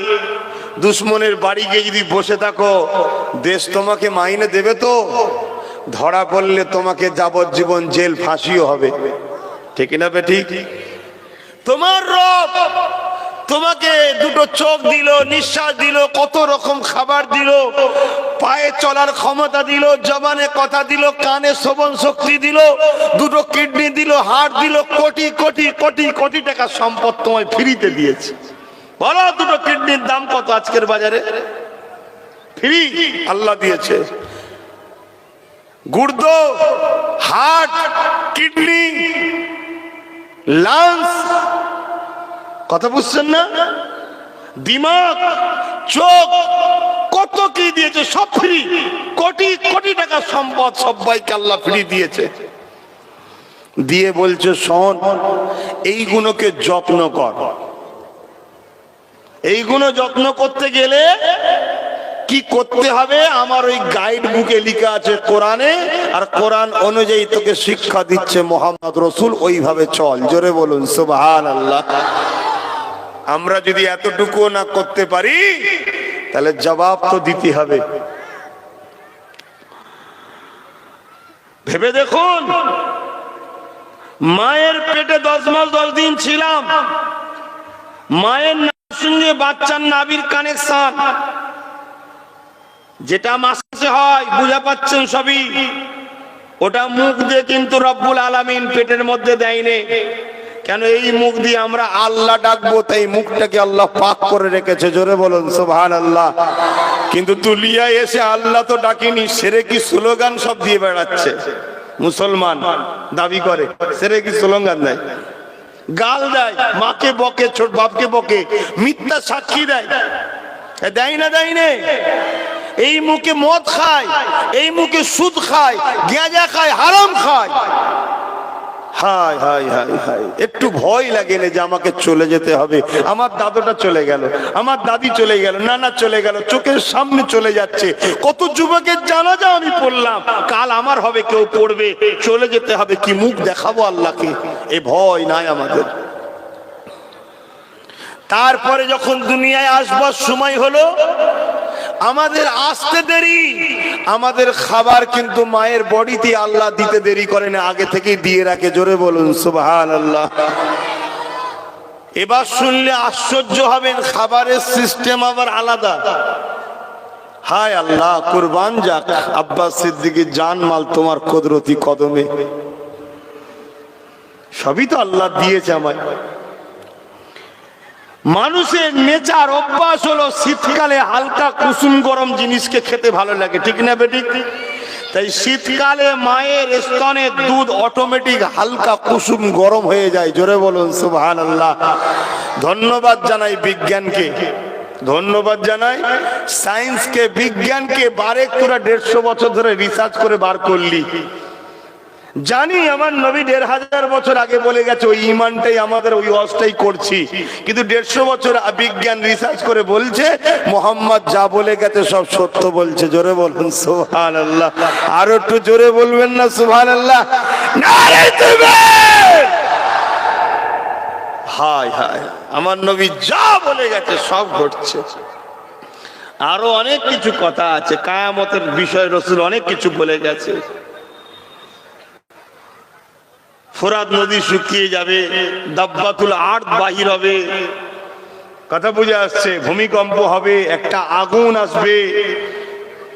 দুশ্মনের বাড়ি গিয়ে যদি বসে থাকো, দেশ তোমাকে মাইনে দেবে তো? ধরা পড়লে তোমাকে যাবজ্জীবন জেল, ফাঁসিও হবে। ঠিক না বে ঠিক? তোমার রব তোমাকে দুটো চোখ দিল, নিঃশ্বাস দিল, কত রকম খাবার দিল, পায়ে চলার ক্ষমতা দিল, জবানে কথা দিল, কানে শ্রবণ শক্তি দিল, দুটো কিডনি দিল, হার্ট দিল, কোটি কোটি কোটি কোটি টাকা সম্পদ তোমায় ফ্রিতে দিয়েছে। বলো দুটো কিডনির দাম কত আজকের বাজারে? ফ্রি আল্লাহ দিয়েছে। গুর্দ, হার্ট, কিডনি, লাংস, কথা বুঝছেন না? দিমাগ, চোখ, কত কি দিয়েছে, সব ফ্রি। কোটি কোটি টাকা সম্পদ সবাইকে আল্লাহ ফ্রি দিয়েছে। দিয়ে বলছে শোন, এইগুলোকে যত্ন কর। এইগুলো যত্ন করতে গেলে কি করতে হবে? আমার ওই গাইড বুকে লেখা আছে কোরআনে, আর কোরআন অনুযায়ী তোকে শিক্ষা দিচ্ছে মোহাম্মদ রসুল, ওইভাবে চল। জোরে বলুন সুবহানাল্লাহ। আমরা যদি এতটুকু না করতে পারি, তাহলে জবাব তো দিতে হবে। ভেবে দেখুন, মায়ের পেটে 10 মাস 10 দিন ছিলাম, মায়ের নাভির সঙ্গে বাচ্চার নাভির কানেকশন, যেটা মাসে হয় বুঝা পাচ্ছেন সবই, ওটা মুখ দিয়ে কিন্তু রব্বুল আলামিন পেটের মধ্যে দেয়নি। কেন? এই মুখ দিয়ে আমরা আল্লাহ ডাকবো, তাই মুখটাকে আল্লাহ পাক করে রেখেছে। জোরে বলুন সুবহানাল্লাহ। কিন্তু তুলিয়া এসে আল্লাহ তো ডাকিনি, সেরেকি স্লোগান সব দিয়ে বেড়াচ্ছে। মুসলমান দাবি করে, সেরেকি স্লোগান দেয়, গাল দেয়, মাকে বকে, ছোট বাপকে বকে, মিথ্যা সাক্ষী দেয়। দেয় না? দেয় না? এই মুখে মদ খায়, এই মুখে সুদ খায়, গাঁজা খায়, হারাম খায়। হায় হায় হায় হায়, একটু ভয় লাগে না যে আমাকে চলে যেতে হবে? আমার দাদুটা চলে গেল, আমার দাদি চলে গেল, নানা চলে গেল, চোখের সামনে চলে যাচ্ছে। কত যুবকের জানাজা আমি পড়লাম, কাল আমার হবে, কেউ পড়বে, চলে যেতে হবে, কি মুখ দেখাবো আল্লাহকে? এ ভয় নাই আমাদের। তারপরে যখন দুনিয়ায় আসবার সময় হলো, আমাদের আসতে দেরি, আমাদের খাবার কিন্তু মায়ের বডিতে আল্লাহ দিতে দেরি করে না, আগে থেকেই দিয়ে রাখে। জোরে বলুন সুবহানাল্লাহ। এবার শুনলে আশ্চর্য হবেন, খাবারের সিস্টেম আবার আলাদা। হায় আল্লাহ, কুরবান যাক আব্বাস সিদ্দিকীর জান মাল তোমার কুদরতি কদমে। সবই তো আল্লাহ দিয়েছে আমায়। মানুষের নেচার অভ্যাস হলো শীতকালে হালকা কুসুম গরম জিনিসকে খেতে ভালো লাগে, ঠিক না বেটি? তাই শীতকালে মায়ের স্তনের দুধ অটোমেটিক হালকা কুসুম গরম হয়ে যায়। জোরে বলুন সুবহানাল্লাহ। ধন্যবাদ জানাই বিজ্ঞানকে, ধন্যবাদ জানাই সায়েন্সকে, বিজ্ঞানকে। বারেক তোরা 150 বছর ধরে রিসার্চ করে বার করলি। জানি আমার নবী 1500 বছর আগে বলে গেছে, ওই ইমানটাই আমাদের, ওই ওয়াজটাই করছি। কিন্তু 150 বছর বিজ্ঞান রিসার্চ করে বলছে মোহাম্মদ যা বলে গেছে সব সত্য বলছে। জোরে বলুন সুবহানাল্লাহ। আর একটু জোরে বলবেন না সুবহানাল্লাহ? নারে তাকবীর। হায় হায়, আমার নবী যা বলে গেছে সব ঘটছে। আরো অনেক কিছু কথা আছে, কিয়ামতের বিষয় রাসূল অনেক কিছু বলে গেছে। ফোরাত নদী শুকিয়ে যাবে, দাব্বাতুল আরদ বাহির হবে, কথা বুঝে আসছে, ভূমিকম্প হবে, একটা আগুন আসবে,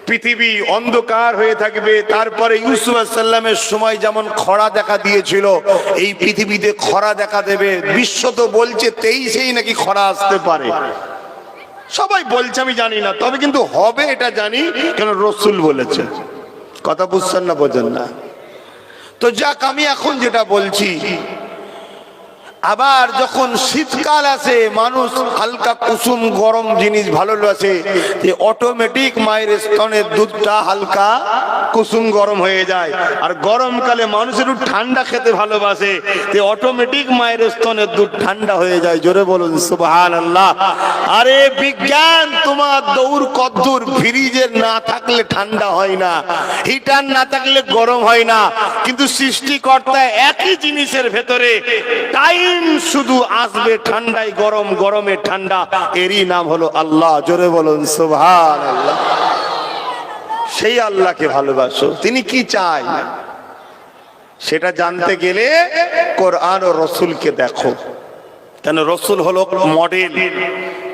পৃথিবী অন্ধকার হয়ে থাকবে। তারপরে ইউসুফ আলাইহিস সালামের সময় যেমন খরা দেখা দিয়েছিল, এই পৃথিবীতে খরা দেখা দেবে। বিশ্ব তো বলছে 23-এই নাকি খরা আসতে পারে, সবাই বলছে, আমি জানি না, তবে কিন্তু হবে এটা জানি, কেন রাসূল বলেছে। কথা বুঝছেন না? বোঝেন না? তো যাক, আমি এখন যেটা বলছি, আবার যখন শীতকাল আসে, মানুষ হালকা কুসুম গরম জিনিস ভালোবাসে, অটোমেটিক মায়ের স্তনের দুধটা হালকা কুসুম গরম হয়ে যায়। আর গরমকালে মানুষের ঠান্ডা খেতে ভালোবাসে, অটোমেটিক মায়ের স্তনের দুধ ঠান্ডা হয়ে যায়। জোরে বলুন সুবহানাল্লাহ। আরে বিজ্ঞান, তোমার দৌড় কদ্দুর, ফ্রিজের না থাকলে ঠান্ডা হয় না, হিটার না থাকলে গরম হয় না, কিন্তু সৃষ্টিকর্তা একই জিনিসের ভেতরে টাইম শুধু আসবে ঠান্ডায় গরম, গরমে ঠান্ডা, এরই নাম হলো আল্লাহ। জোরে বলুন সুবহানাল্লাহ। সেই আল্লাহকে ভালোবাসো। তিনি কি চায় সেটা জানতে গেলে কোরআন ও রাসূলকে দেখো। কেন? রাসূল হলো মডেল,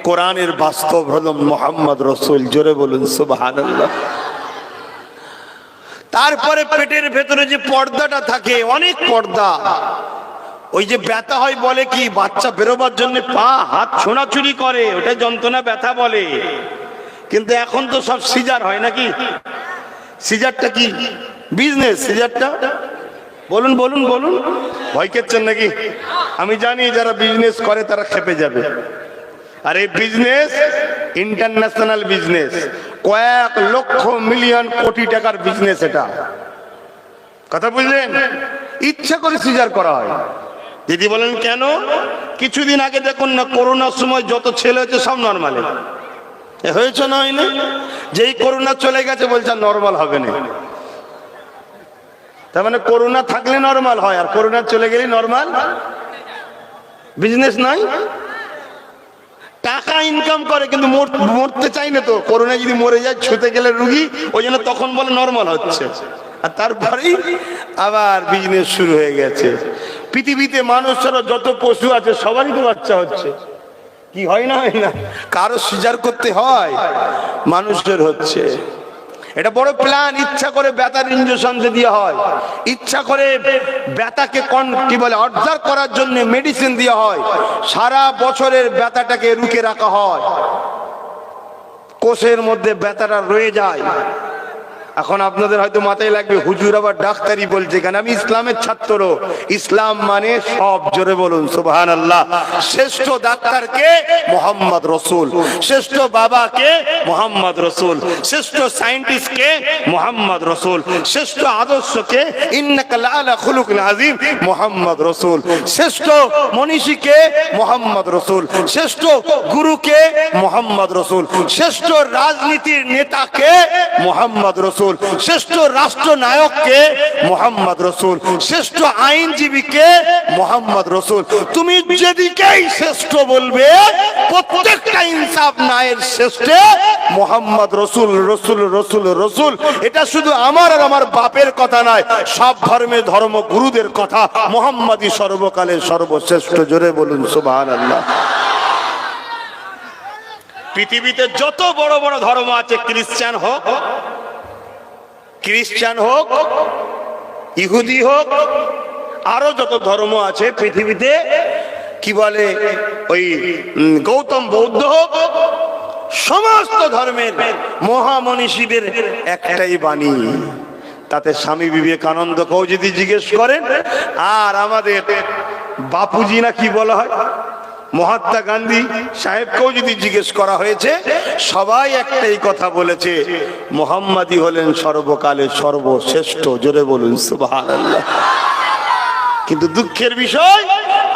কোরআনের বাস্তব হলো মুহাম্মদ রাসূল। জোরে বলুন সুবহানাল্লাহ। তারপরে পেটের ভেতরে যে পর্দাটা থাকে, অনেক পর্দা, ওই যে ব্যথা হয় বলে কি, বাচ্চা বেরোবার জন্য পা হাত ছোঁড়াছুড়ি করে, ওটা যন্ত্রণা ব্যথা বলে। কিন্তু এখন তো সব সিজার হয় নাকি? সিজারটা কি বিজনেস? সিজারটা বলুন বলুন বলুন, ভয় করছেন নাকি? আমি জানি যারা বিজনেস করে তারা খেপে যাবে। আর এই বিজনেস ইন্টারন্যাশনাল বিজনেস, কয়েক লক্ষ মিলিয়ন কোটি টাকার বিজনেস এটা। কথা বুঝলেন? ইচ্ছা করে সিজার করা হয়। দিদি বলেন কেন? কিছুদিন আগে দেখুন না, করোনার সময় যত ছেলে হয়েছে সব নর্মালে হয়েছে, না হয়নি? যেই করোনা চলে গেছে বলছে নর্মাল হবে না। তার মানে করোনা থাকলে নর্মাল হয়, আর করোনা চলে গেলে নর্মাল বিজনেস নাই। টাকা ইনকাম করে কিন্তু মরতে চাই না তো। করোনা যদি মরে যায়, ছুতে গেলে রুগী, ওই জন্য তখন বলে নর্মাল হচ্ছে। আর তারপরেই আবার বিজনেস শুরু হয়ে গেছে। পৃথিবীতে মানুষ ছাড়া যত পশু আছে সবারই তো বাচ্চা হচ্ছে, কি হয় না? হয় না? কারো সিজার করতে হয়, মানুষের হচ্ছে। এটা বড় প্ল্যান। ইচ্ছা করে ব্যথার ইনজেকশন দিয়ে হয়, ইচ্ছা করে ব্যথাকে কি বলে অবজার্ভ করার জন্য মেডিসিন দেওয়া হয়, সারা বছরের ব্যথাটাকে রুখে রাখা হয়, কোষের মধ্যে ব্যথাটা রয়ে যায়। এখন আপনাদের হয়তো মাথায় লাগবে হুজুর আবার ডাক্তারি বলছে কেন? আমি ইসলামের ছাত্র। ইসলাম মানে সব, জোরে বলুন সুবহানাল্লাহ। শ্রেষ্ঠ ডাক্তারকে মুহাম্মদ রাসূল, শ্রেষ্ঠ বাবাকে মুহাম্মদ রাসূল, শ্রেষ্ঠ সায়েন্টিস্টকে মুহাম্মদ রাসূল, শ্রেষ্ঠ আদর্শকে ইন্নাকা লাআলা খুলুকিন আযীম মুহাম্মদ রাসূল, শ্রেষ্ঠ মনীষীকে মুহাম্মদ রাসূল, শ্রেষ্ঠ গুরুকে মুহাম্মদ রাসূল, শ্রেষ্ঠ রাজনীতির নেতাকে মুহাম্মদ রাসূল, শ্রেষ্ঠ রাষ্ট্রনায়ককে মুহাম্মদ রাসূল, শ্রেষ্ঠ আইনজীবীকে মুহাম্মদ রাসূল। তুমি যেদিকেই শ্রেষ্ঠ বলবে, প্রত্যেকটা ইনসাফ ন্যায়ের শ্রেষ্ঠ মুহাম্মদ রাসূল, রাসূল, রাসূল, রাসূল। এটা শুধু আমার আর আমার বাপের কথা নয়, সব ধর্মের ধর্মগুরুদের কথা। মুহাম্মাদই সর্বকালের সর্বশ্রেষ্ঠ, জোরে বলুন সুবহানাল্লাহ। পৃথিবীতে যত বড় বড় ধর্ম আছে, খ্রিস্টান হোক, ইহুদি হোক, আরো যত ধর্ম আছে পৃথিবীতে, কি বলে ওই গৌতম বৌদ্ধ হোক, সমস্ত ধর্মের মহামনীষীদের একটাই বাণী। তাতে স্বামী বিবেকানন্দকেও যদি জিজ্ঞেস করেন, আর আমাদের বাপুজি না কি বলা হয়, মহাত্মা গান্ধী সাহেবকেও যদি জিজ্ঞেস করা হয়েছে, সবাই একটাই কথা বলেছে, মুহাম্মাদই হলেন সর্বকালের সর্বশ্রেষ্ঠ, জোরে বলুন সুবহানাল্লাহ। কিন্তু দুঃখের বিষয়,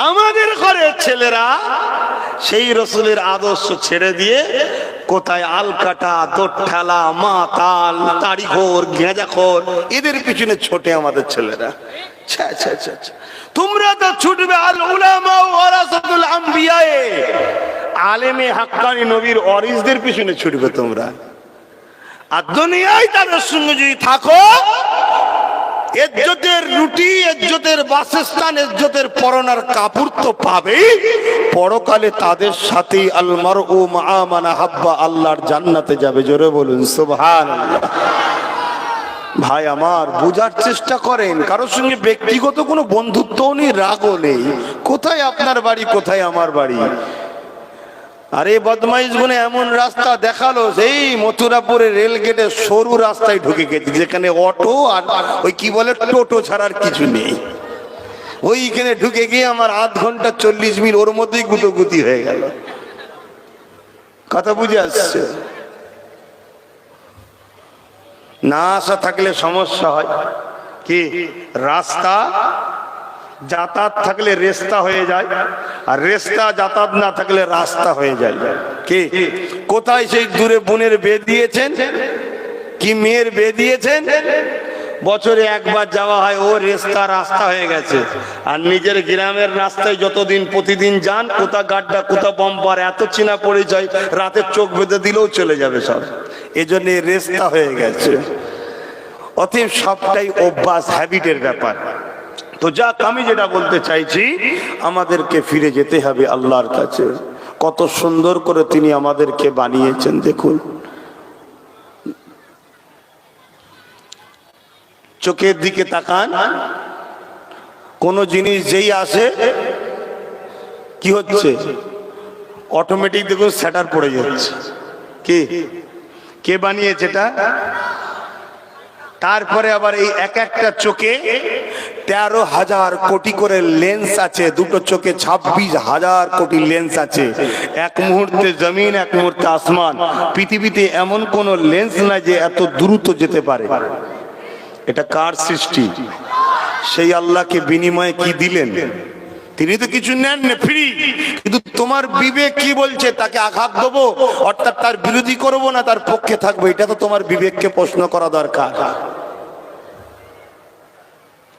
আমাদের ঘরের ছেলেরা সেই রসুলের আদর্শ ছেড়ে দিয়ে কোথায় আলকাটা, দোঠেলা, মাতাল, তাড়িখোর, গেঁজাখোর, এদের পিছনে ছোটে আমাদের ছেলেরা। তোমরা তো ছুটবে আল উলামা ওয়ারাসাতুল আম্বিয়া, আলেমে হাক্কানি নবীর ওয়ারিসদের পিছনে ছুটবে তোমরা। আর দুনিয়ায় তাদের সঙ্গে যদি থাকো, ইজ্জতের রুটি, ইজ্জতের বাসস্থান, ইজ্জতের পরনার কাপড় তো পাবেই, পরকালে তাদের সাথেই আল মারউ মা মান হাব্বা, আল্লাহর জান্নাতে যাবে, জোরে বলুন সুবহানাল্লাহ। ভাই আমার, বোঝার চেষ্টা করেন, কারোর সঙ্গে ব্যক্তিগত কোনো বন্ধুত্বও নেই, রাগও নেই। কোথায় আপনার বাড়ি, কোথায় আমার বাড়ি? আরে বদমাইশ গুনে এমন রাস্তা দেখালো, সেই মথুরাপুরের রেল গেটে সরু রাস্তায় ঢুকে গেছে, যেখানে অটো আর ওই কি বলে টোটো ছাড়ার কিছু নেই। ওইখানে ঢুকে গিয়ে আমার আধ ঘন্টা 40 মিনিট ওর মধ্যেই গুটোগুটি হয়ে গেল। কথা বুঝে আসছে? না আসা থাকলে সমস্যা হয় কি, রাস্তা যাতায়াত থাকলে রেস্তা হয়ে যায়, আর রেস্তা যাতায়াত না থাকলে রাস্তা হয়ে যায়। কি কোথায় সেই দূরে বোনের বিয়ে দিয়েছেন, কি মেয়ের বিয়ে দিয়েছেন, বছরে একবার যাওয়া হয়, ও রেস্তা রাস্তা হয়ে গেছে। আর নিজের গ্রামের রাস্তায় যতদিন প্রতিদিন যান, কোথা গাড্ডা, কোথা বাম্পার, এত চেনা পরিচয়, রাতের চোখ বেঁধে দিলেও চলে যাবে সব। এজন্য রেস্তা হয়ে গেছে। অতএব সবটাই অভ্যাস, হ্যাবিটের ব্যাপার। তো যাক, আমি যেটা বলতে চাইছি, আমাদেরকে ফিরে যেতে হবে আল্লাহর কাছে। কত সুন্দর করে তিনি আমাদেরকে বানিয়েছেন, দেখুন। চোখের দিকে তাকান, কোন জিনিস যেই আসে কি হচ্ছে, অটোমেটিক দেখুন শ্যাটার পড়ে যাচ্ছে। কি কে বানিয়েছে এটা? তারপরে আবার এই এক একটা চোখে 13,000 কোটি করে লেন্স আছে, দুটো চোখে 26,000 কোটি লেন্স আছে। এক মুহূর্তে জমিন, এক মুহূর্তে আসমান। পৃথিবীতে এমন কোন লেন্স নাই যে এত দ্রুত যেতে পারে। এটা কার সৃষ্টি? সেই আল্লাহকে বিনিময়ে কি দিলেন? তিনি তো কিছু নেন না, ফ্রি। কিন্তু তোমার বিবেক কি বলছে? তাকে আঘাত দেবো, অর্থাৎ তার বিরোধী করবো না তার পক্ষে থাকবো, এটা তো তোমার বিবেককে প্রশ্ন করা দরকার।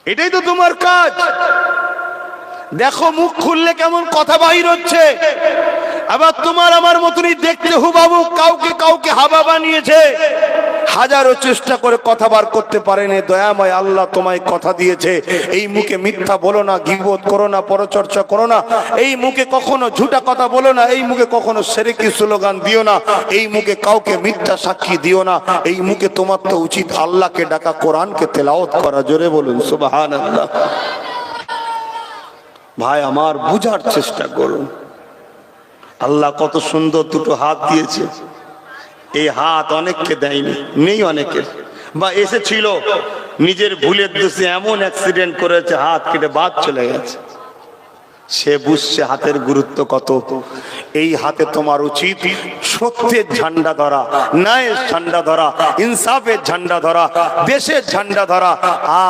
এটাই তো তোমার কাজ। দেখো মুখ খুললে কেমন কথা বাহির হচ্ছে। আবার তোমার আমার মতনই দেখতে হুবাহু কাউকে কাউকে হাবা বানিয়েছে। হাজারো চেষ্টা করে কথা বার করতে পারেনি। দয়াময় আল্লাহ তোমায় কথা দিয়েছে, এই মুখে মিথ্যা বলো না, গীবত করো না, পরচর্চা করো না, এই মুখে কখনো ঝুটা কথা বলো না, এই মুখে কখনো শিরকি স্লোগান দিও না, এই মুখে কাউকে মিথ্যা সাক্ষী দিও না। এই মুখে তোমার তো উচিত আল্লাহকে ডাকা, কোরআনকে তেলাওয়াত করা। জোরে বলুন সুবহানাল্লাহ। ভাই আমার, বুঝার চেষ্টা করুন, আল্লাহ কত সুন্দর দুটো হাত দিয়েছে। এই হাত অনেককে দেয়নি, নেই অনেকের, বা এসেছিল নিজের ভুলের দোষে এমন অ্যাক্সিডেন্ট করেছে হাত কেটে বাদ চলে গেছে, সে বুঝছে হাতের গুরুত্ব কত। এই হাতে তোমার উচিত সত্যের ঝান্ডা ধরা, ন্যায়ের ঝান্ডা ধরা, ইনসাফের ঝান্ডা ধরা, দেশের ঝান্ডা ধরা,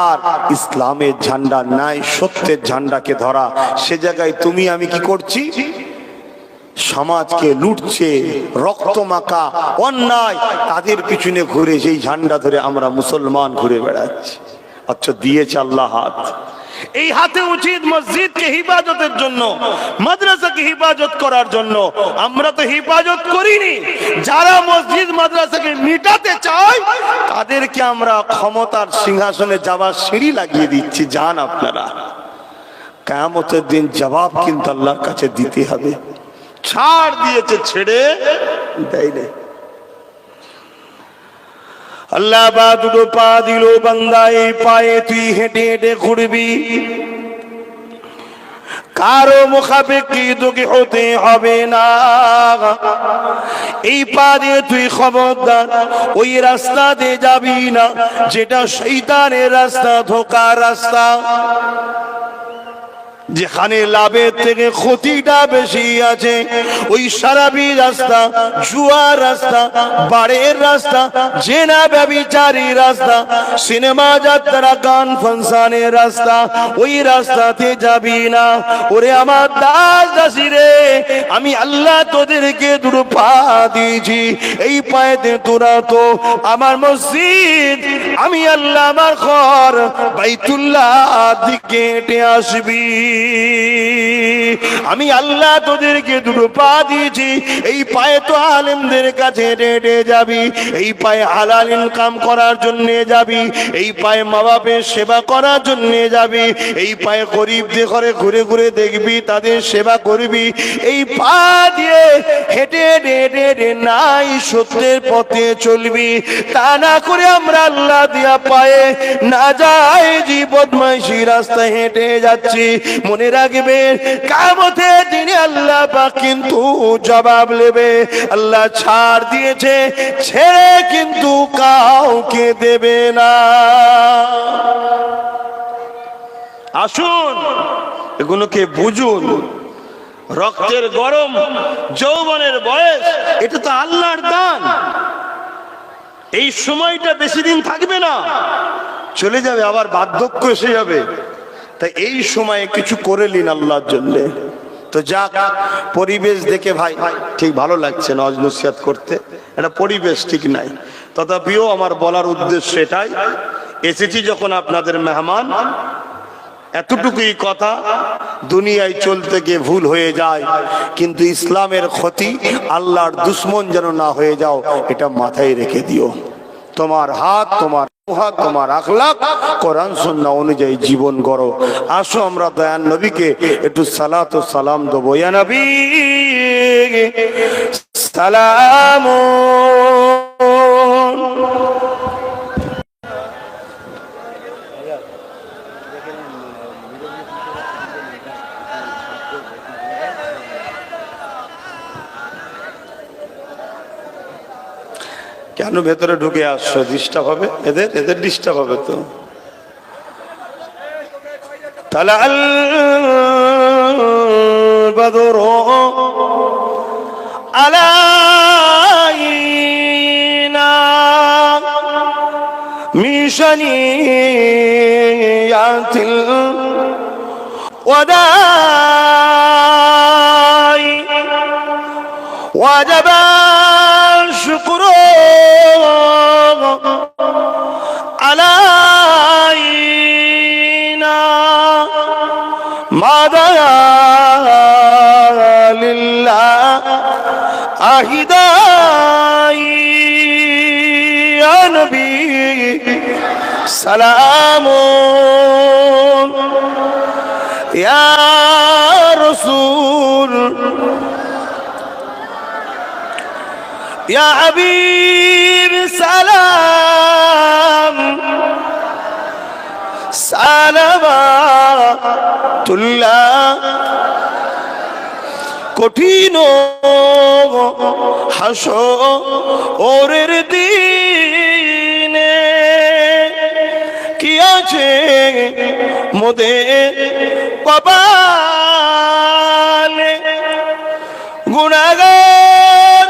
আর ইসলামের ঝান্ডা, ন্যায় সত্যের ঝান্ডাকে ধরা। সে জায়গায় তুমি আমি কি করছি? সমাজকে লুটছে, রক্ত মাখা অন্যায়, তাদের পিছনে ঘুরে সেই ঝান্ডা ধরে আমরা মুসলমান ঘুরে বেড়াচ্ছি। আচ্ছা, দিয়েছে আল্লাহ হাত, এই হাতে উচিত মসজিদকে হিফাজতের জন্য, মাদ্রাসাকে হিফাজত করার জন্য। আমরা তো হিফাজত করিনি, যারা মসজিদ মাদ্রাসাকে মিটাতে চায় তাদেরকে আমরা ক্ষমতার সিংহাসনে যাওয়ার সিঁড়ি লাগিয়ে দিচ্ছি। যান আপনারা, কিয়ামতের দিন জবাব কিন্তু আল্লাহর কাছে দিতে হবে। ছাড় দিয়েছে, ছেড়ে দেয়নি। আল্লাহ বা দুটো পা দিল, বান্দা এই পায়ে তুই হেঁটে হেঁটে ঘুরবি, কারো মুখাপেক্ষী তোকে হতে হবে না। এই পা দিয়ে তুই খবরদার ওই রাস্তা দিয়ে যাবি না যেটা শয়তানের রাস্তা, ধোঁকার রাস্তা, যেখানে লাভের থেকে ক্ষতিটা বেশি আছে। ওই সারাবি রাস্তা, জুয়ার রাস্তা, বাড়ির রাস্তা, জেনা ব্যভিচারী রাস্তা, সিনেমা যাত্রা, গান ফাংশনের রাস্তা, ওই রাস্তাতে যাবি না। ওরে আমার দাস দাসী রে, আমি আল্লাহ তোদেরকে দুটো পা দিয়েছি, এই পায়েতে তোরা তো আমার মসজিদ, আমি আল্লাহ আমার ঘর বাইতুল্লাহ দিকে হেঁটে আসবি। আমি আল্লাহ তোদেরকে দুটো পা দিয়েছি, এই পায়ে তো আলেমদের কাছে হেঁটে হেঁটে যাবি, এই পায়ে হালাল ইনকাম করার জন্য যাবি, এই পায়ে মা বাপের সেবা করার জন্য যাবি, এই পায়ে গরিবদের ঘরে ঘুরে ঘুরে দেখবি, তাদের সেবা করবি। এই পা দিয়ে হেঁটে হেঁটে হেঁটে হেঁটে নাই সত্যের পথে চলবি। তা না করে আমরা আল্লাহ দিয়া পায়ে না যাই জি বদমাইশি রাস্তায় হেঁটে যাচ্ছি। মনে রাখবেন, কিয়ামতের দিনে আল্লাহ পাক কিন্তু জবাব নেবে। আল্লাহ ছাড় দিয়েছে, ছেড়ে কিন্তু কাউকে দেবে না। আসুন, এগুলোকে বুঝুন। রক্তের গরম, যৌবনের বয়স, এটা তো আল্লাহর দান। এই সময়টা বেশি দিন থাকবে না, চলে যাবে, আবার বার্ধক্য এসে যাবে। তাই এই সময়ে কিছু করে নিন আল্লাহর জন্য। তো যাক, পরিবেশ দেখে ভাই ঠিক ভালো লাগছে না ওয়াজ নসিহত করতে, এটা পরিবেশ ঠিক নাই। তথাপিও আমার বলার উদ্দেশ্য এটাই, এসেছি যখন আপনাদের মেহমান, এতটুকুই কথা। দুনিয়ায় চলতে গিয়ে ভুল হয়ে যায়, কিন্তু ইসলামের ক্ষতি, আল্লাহর দুশ্মন যেন না হয়ে যাও, এটা মাথায় রেখে দিও। তোমার হাত, তোমার হাত, তোমার আখলাক কোরআন সুন্নাহ অনুযায়ী জীবন গড়ো। আসো আমরা দয়ান নবীকে একটু সালাত ও সালাম দেবো। ইয়া নবী সালাম। কেন ভেতরে ঢুকে আসছো? ডিস্টার্ব হবে, এদের ডিস্টার্ব হবে তো। তালাল বদরু আলাইনা মিন শানিয়াতিল ওয়াদাই ওয়াজাবা শুকরু আলাইনা মাদা লিল্লাহ আহিদাই নবী সালামুন ইয়া রাসূল ইয়া হাবিব সালাম সালাওয়াতুল্লাহ কঠিন হাসরের দিনে কি আছে মোদের কপালে গুনাহগার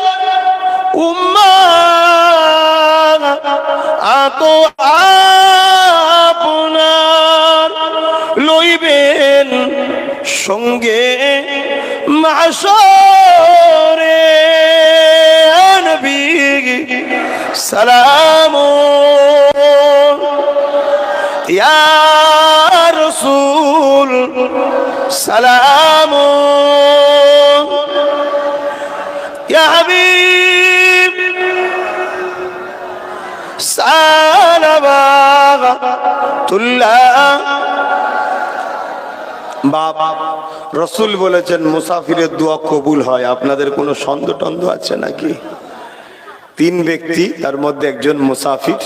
উম্মাহ আতো আপনার লইবেন সঙ্গে মাশরে নবী সালামুন ইয়া রাসূল সালামুন ইয়া হাবিব সালাওয়াতুল্লাহ। বাবা রসুল বলেছেন মুসাফিরের দোয়া কবুল হয়। আপনাদের কোনো সন্দেহ টন্দ আছে নাকি? তিন ব্যক্তি, তার মধ্যে একজন মুসাফির,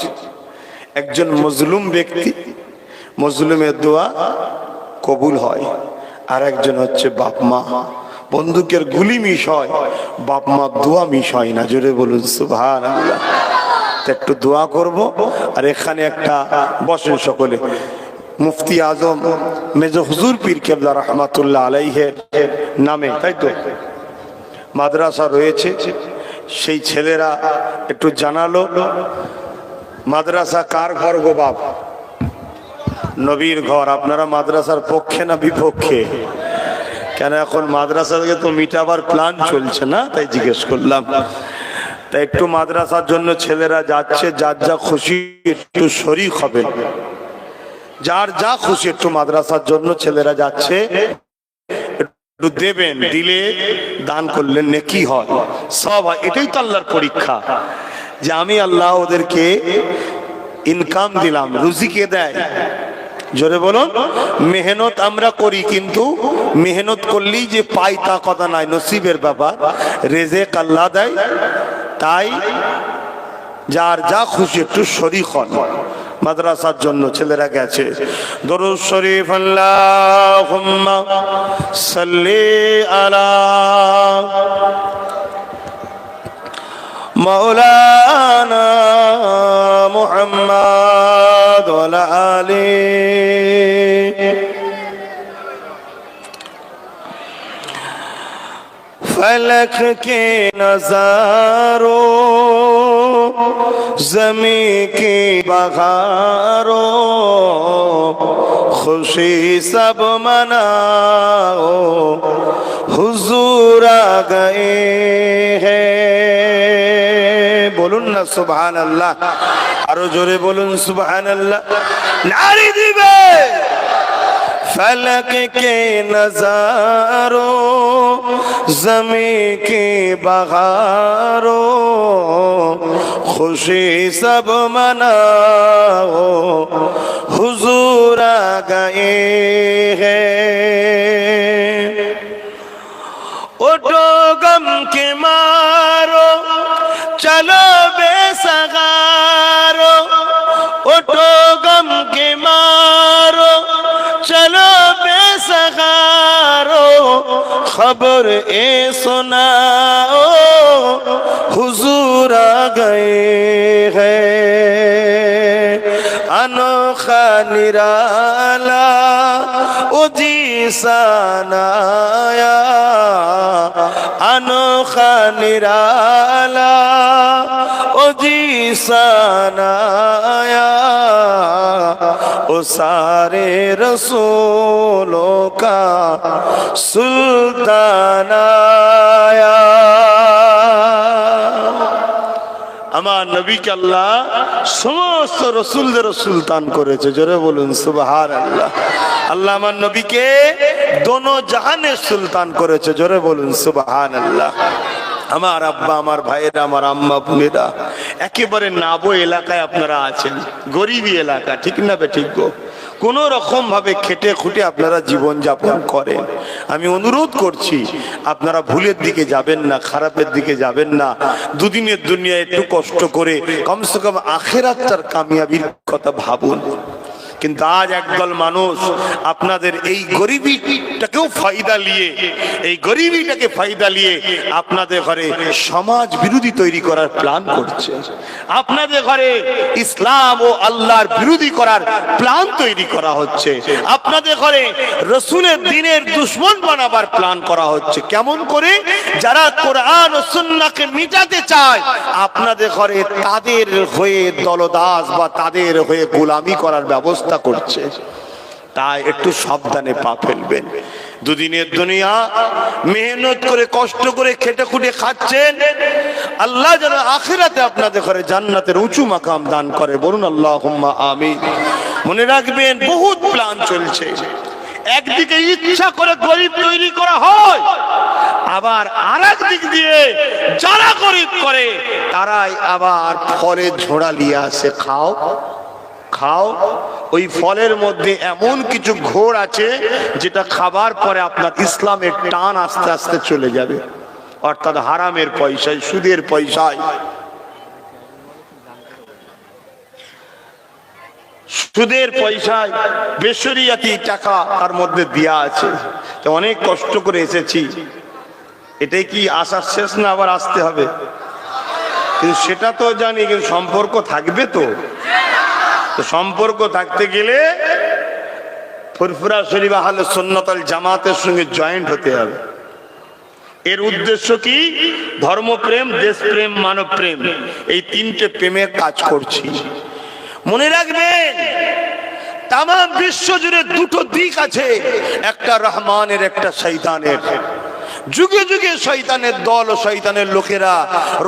একজন মজলুম ব্যক্তি, মজলুমের দোয়া কবুল হয়, আর একজন হচ্ছে বাপ মা। বন্দুকের গুলি মিস হয়, বাপ মা দোয়া মিস হয় না। জোরে বলুন সুবহানাল্লাহ। একটু দোয়া করব। আর এখানে একটা বসেন সকলে, মুফতি আজম মেজর হুজুর পীর কেবলা রহমাতুল্লাহ আলাইহের নামে, তাই তো, মাদ্রাসা রয়েছে। সেই ছেলেরা একটু জানালো মাদ্রাসা কার ঘর গো বাপ? নবীর ঘর। আপনারা মাদ্রাসার পক্ষে না বিপক্ষে? কেন এখন মাদ্রাসা থেকে তো মিটাবার প্ল্যান চলছে না, তাই জিজ্ঞেস করলাম। তাই একটু মাদ্রাসার জন্য ছেলেরা যাচ্ছে, যার যা খুশি একটু শরীক হবেন। যার যা খুশি একটু মাদ্রাসার জন্য ছেলেরা যাচ্ছে, একটু দেবেন। দিলে দান করলে নেকি হয়, সব হয়। এটাই তো আল্লাহর পরীক্ষা, যে আমি আল্লাহ ওদেরকে ইনকাম দিলাম, রুজিকে দেয়। জোরে বলুন। মেহনত আমরা করি, কিন্তু মেহনত করলেই যে পাই তা কথা নাই, নসিবের ব্যাপার। রেজেক আল্লাহ দেয়। তাই যার যা খুশি একটু শরীক হন। মাদ্রাসার জন্য ছেলেরা গেছে। দরুদ শরীফ আল্লাহুম্মা সাল্লি আলা মাওলানা মুহাম্মদ ওয়া আলা আলিহি फलक के नजारों ज़मी की बहारों खुशी सब मनाओ हुजूर आ गए हैं। बोलून ना सुभान अल्लाह, आरो जोरे बोलून सुभान अल्लाह। नारी दिबे फलक के नजारों ज़मी की बहारों खुशी सब मनाओ हुजूर आ गए हैं। उठो गम के मारो चलो बेसगारो, उठो गम के मारो चलो बेसगारो, खबर ए सुनाओ हुजूर आ गए हैं। अनोखा निराला उजी सनाया, अनोखा निराला उजी सनाया, ओ सारे रसूलों का सुल्तान आया। আমার নবীকে আল্লাহ সমস্ত রসুলদের সুলতান করেছে। জোরে বলুন সুবহানাল্লাহ। আল্লাহ আমার নবীকে দোনো জাহানের সুলতান করেছে। জোরে বলুন সুবহানাল্লাহ। আমার আব্বা, আমার ভাইয়েরা, আমার আম্মা বোনেরা, একেবারে নাবো এলাকায় আপনারা আছেন, গরিবী এলাকা, ঠিক না বে ঠিক গো? কোন রকম ভাবে খেটে খুঁটে আপনারা জীবন যাপন করেন। আমি অনুরোধ করছি আপনারা ভুলের দিকে যাবেন না, খারাপের দিকে যাবেন না। দুদিনের দুনিয়া একটু কষ্ট করে কমসে কম আখিরাতটার কামিয়াবির কথা ভাবুন। কিন্তু আজ একদল মানুষ আপনাদের এই গরিবীটাকেও ফায়দা নিয়ে, এই গরিবীটাকে ফায়দা নিয়ে আপনাদের ঘরে সমাজ বিরোধী তৈরি করার প্ল্যান করছে। আপনাদের ঘরে ইসলাম ও আল্লাহর বিরোধী করার প্ল্যান তৈরি করা হচ্ছে। আপনাদের ঘরে রসুলের দ্বীনের দুশমন বানাবার প্ল্যান করা হচ্ছে। কেমন করে? যারা কোরআন ও সুন্নাহকে মিটাতে চায় আপনাদের ঘরে তাদের হয়ে দলদাস বা তাদের হয়ে গোলামি করার ব্যবস্থা করছে। তাই একটু সাবধানে পা ফেলবেন। দুদিনের দুনিয়া মেহনত করে কষ্ট করে খেটে খুঁটে খাচ্ছেন, আল্লাহ যেন আখিরাতে আপনাদের ঘরে জান্নাতের উঁচু মাকাম দান করে। বলুন আল্লাহুম্মা আমিন। মনে রাখবেন বহুত প্ল্যান চলছে। একদিকে ইচ্ছা করে গরিব তৈরি করা হয়, আবার আরেক দিক দিয়ে যারা গরিব করে তারাই আবার ফলের ঝোড়া নিয়ে আসে, খাও খাও। ওই ফলের মধ্যে এমন কিছু ঘোর আছে যেটা খাবার পরে আপনার ইসলামের টান আস্তে আস্তে চলে যাবে। অর্থাৎ হারামের পয়সায়, সুদের পয়সায়, সুদের পয়সায় বেশরিয়াতি টাকা তার মধ্যে দেয়া আছে। তো অনেক কষ্ট করে এসেছি, এটাই কি আসার শেষ না আবার আসতে হবে? কিন্তু সেটা তো জানি, কিন্তু সম্পর্ক থাকবে তো। সম্পর্ক থাকতে গেলে ফুরফুরা শরীফ আহলে সুন্নাত ওয়াল জামাতের সঙ্গে জয়েন্ট হতে হবে। এর উদ্দেশ্য কি? ধর্মপ্রেম, দেশপ্রেম, মানব প্রেম, এই তিনটে প্রেমের কাজ করছি। মনে রাখবেন তাম বিশ্ব জুড়ে দুটো দিক আছে, একটা রহমানের, একটা শয়তানের। যুগে যুগে শয়তানের দল ও শয়তানের লোকেরা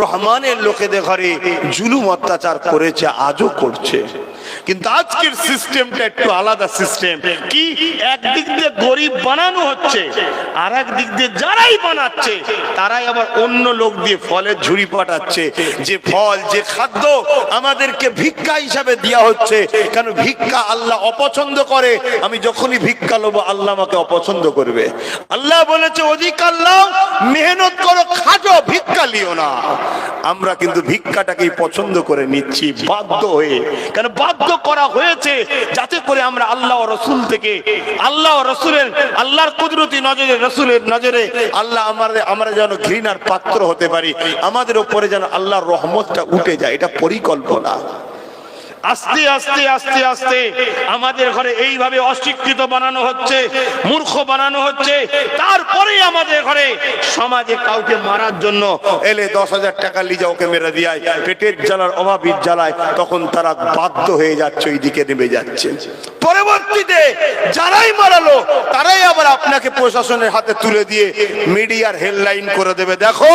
রহমানের লোকেদের ঘরে জুলুম অত্যাচার করেছে, আজও করছে। কিন্তু আজকের সিস্টেমটা একটু আলাদা সিস্টেম। কি? একদিক দিয়ে গরিব বানানো হচ্ছে, আর এক দিক দিয়ে যারাই বানাচ্ছে তারাই আবার অন্য লোক দিয়ে ফলের ঝুড়ি পাঠাচ্ছে। যে ফল, যে খাদ্য আমাদেরকে ভিক্ষা হিসাবে দেওয়া হচ্ছে। কেন? ভিক্ষা আল্লাহ অপছন্দ করে। আমি যখনই ভিক্ষা নেবো আল্লাহ আমাকে অপছন্দ করবে। আল্লাহ বলেছে অধিকার লাও, মেহনত করো, খাটো, ভিক্ষা লিও না। আমরা কিন্তু ভিক্ষাটাকেই পছন্দ করে নিচ্ছি বাধ্য হয়ে। কেন বাধ্য করা হয়েছে? যাতে করে আমরা আল্লাহ ও রসুল থেকে, আল্লাহ ও রসুলের, আল্লাহর কুদরতি নজরে, রসুলের নজরে আল্লাহ আমরা যেন ঘৃণার পাত্র হতে পারি, আমাদের উপরে যেন আল্লাহর রহমতটা উঠে যায়। এটা পরিকল্পনা। আস্তে আস্তে আস্তে আস্তে আমাদের ঘরে এইভাবে অশিক্ষিত বানানো হচ্ছে, মূর্খ বানানো হচ্ছে। তারপরে আমাদের ঘরে সমাজে কাউকে মারার জন্য এলে 10,000 টাকা লিজা ওকে মেরে দিয়ায়, পেটের জ্বালার অভাবীর জ্বালায়, তখন তারা বাধ্য হয়ে যাচ্ছে, ওই দিকে নেমে যাচ্ছে। পরবর্তীতে যারাই মারালো তারাই আবার আপনাকে প্রশাসনের হাতে তুলে দিয়ে মিডিয়ার হেডলাইন করে দেবে, দেখো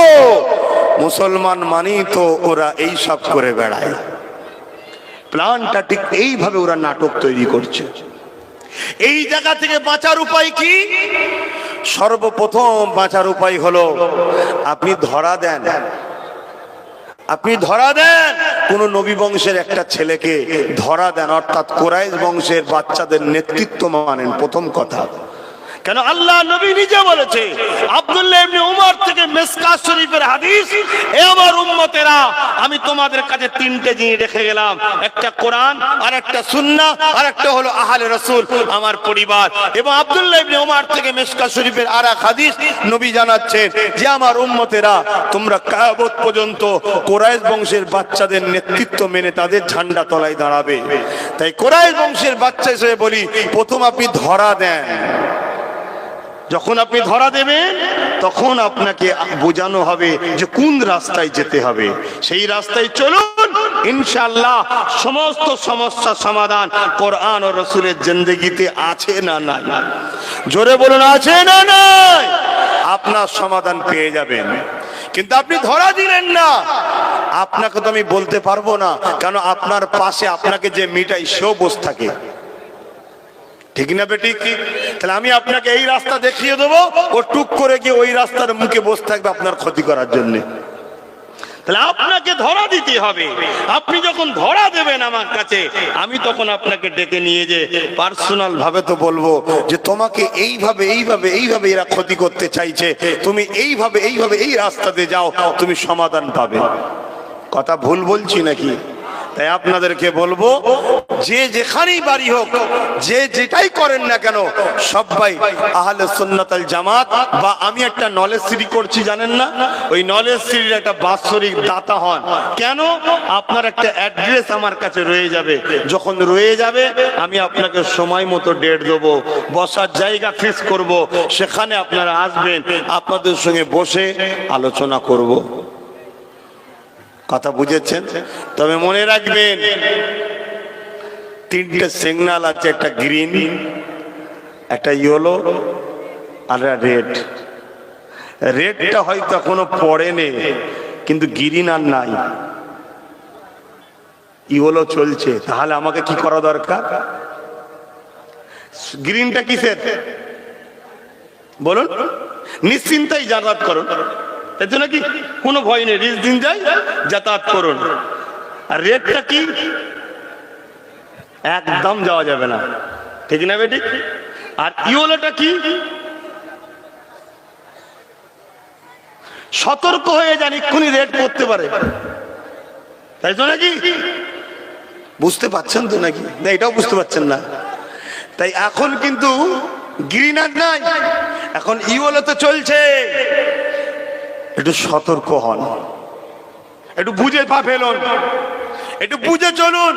মুসলমান মানি তো ওরা এই সব করে বেড়ায়। প্ল্যানটা ঠিক এইভাবে ওরা নাটক তৈরি করছে। এই জায়গা থেকে বাঁচার উপায় কি? সর্বপ্রথম বাঁচার উপায় হলো আপনি ধরা দেন। আপনি ধরা দেন কোন নবী বংশের একটা ছেলেকে ধরা দেন, অর্থাৎ কুরাইশ বংশের বাচ্চাদের নেতৃত্ব মানেন। প্রথম কথা, কেন আল্লাহ নবী নিজে বলেছে, আব্দুল্লাহ ইবনে উমর থেকে মিসকাত শরীফের হাদিস, এ আমার উম্মতেরা আমি তোমাদের কাছে তিনটে জিনিস রেখে গেলাম, একটা কোরআন, আর একটা সুন্নাহ, আর একটা হলো আহলে রাসূল, আমার পরিবার। এবং আব্দুল্লাহ ইবনে উমর থেকে মিসকাত শরীফের আরেক হাদিস নবী জানাচ্ছেন যে আমার উম্মতেরা তোমরা কিয়ামত পর্যন্ত কুরাইশ বংশের বাচ্চাদের নেতৃত্ব মেনে তাদের ঝান্ডা তলায় দাঁড়াবে। তাই কুরাইশ বংশের বাচ্চা হিসেবে বলি, প্রথম আপনি ধরা দেন। যখন আপনি ধরা দেবেন তখন আপনাকে বোঝানো হবে যে কোন রাস্তায় যেতে হবে। সেই রাস্তায় চলুন, ইনশাআল্লাহ সমস্ত সমস্যার সমাধান কোরআন ও রাসূলের জিন্দেগিতে আছে না নাই? জোরে বলুন, আছে না নাই? আপনার সমাধান পেয়ে যাবেন। কিন্তু আপনি ধরা দিলেন না, আপনাকে তো আমি বলতে পারবো না, কেন আপনার পাশে আপনাকে যে মিটাই সেও বসে থাকে। ঠিক না বেঠিক? তাহলে আমি আপনাকে এই রাস্তা দেখিয়ে দেবো, ও টুক করে গিয়ে ওই রাস্তার মুখে বসে থাকবে আপনার ক্ষতি করার জন্য। তাহলে আপনাকে ধরা দিতে হবে। আপনি যখন ধরা দেবেন আমার কাছে, আমি তখন আপনাকে ডেকে নিয়ে যে পার্সোনাল ভাবে তো বলবো যে তোমাকে এইভাবে এইভাবে এইভাবে এরা ক্ষতি করতে চাইছে, তুমি এইভাবে এইভাবে এই রাস্তাতে যাও, তুমি সমাধান পাবে। কথা ভুল বলছি নাকি? তাই আপনাদেরকে বলবো, যে যেখানেই বাড়ি হোক, যে যেটাই করেন না কেন, সবাই আহলে সুন্নাত আল জামাত বা আমি একটা নলেজ সিটি করছি জানেন না, ওই নলেজ সিটির একটা বাৎসরিক দাতা হন। কেন? আপনার একটা অ্যাড্রেস আমার কাছে রয়ে যাবে, যখন রয়ে যাবে আমি আপনাকে সময় মতো ডেট দেবো, বসার জায়গা ফিক্স করব, সেখানে আপনারা আসবেন, আপনাদের সঙ্গে বসে আলোচনা করব। কথা বুঝেছেন? তবে মনে রাখবেন, তিনটে সিগন্যাল আছে, একটা গ্রিন, একটা ইয়েলো আর রেড। রেডটা হয়তো এখনো পড়েনি, কিন্তু গ্রিন আর নাই, ইয়েলো চলছে। তাহলে আমাকে কি করা দরকার? গ্রিনটা কিসের বলুন? নিশ্চিন্তাই যাতায়াত করুন, তাই তো নাকি? কোনো ভয় নেই, রিস্ক দিন যাই যাতায়াত করুন। আর রেটটা কি? একদম যাওয়া যাবে না, ঠিক না বেটি? আর ইয়েলোটা কি? সতর্ক হয়ে যান, এক্ষুনি রেড করতে পারে, তাই তো নাকি? বুঝতে পারছেন তো নাকি? না, এটাও বুঝতে পারছেন না। তাই এখন কিন্তু গ্রিন আর নাই, এখন ইয়েলো তো চলছে। একটু সতর্ক হন, একটু বুঝে পা ফেলুন, একটু বুঝে চলুন।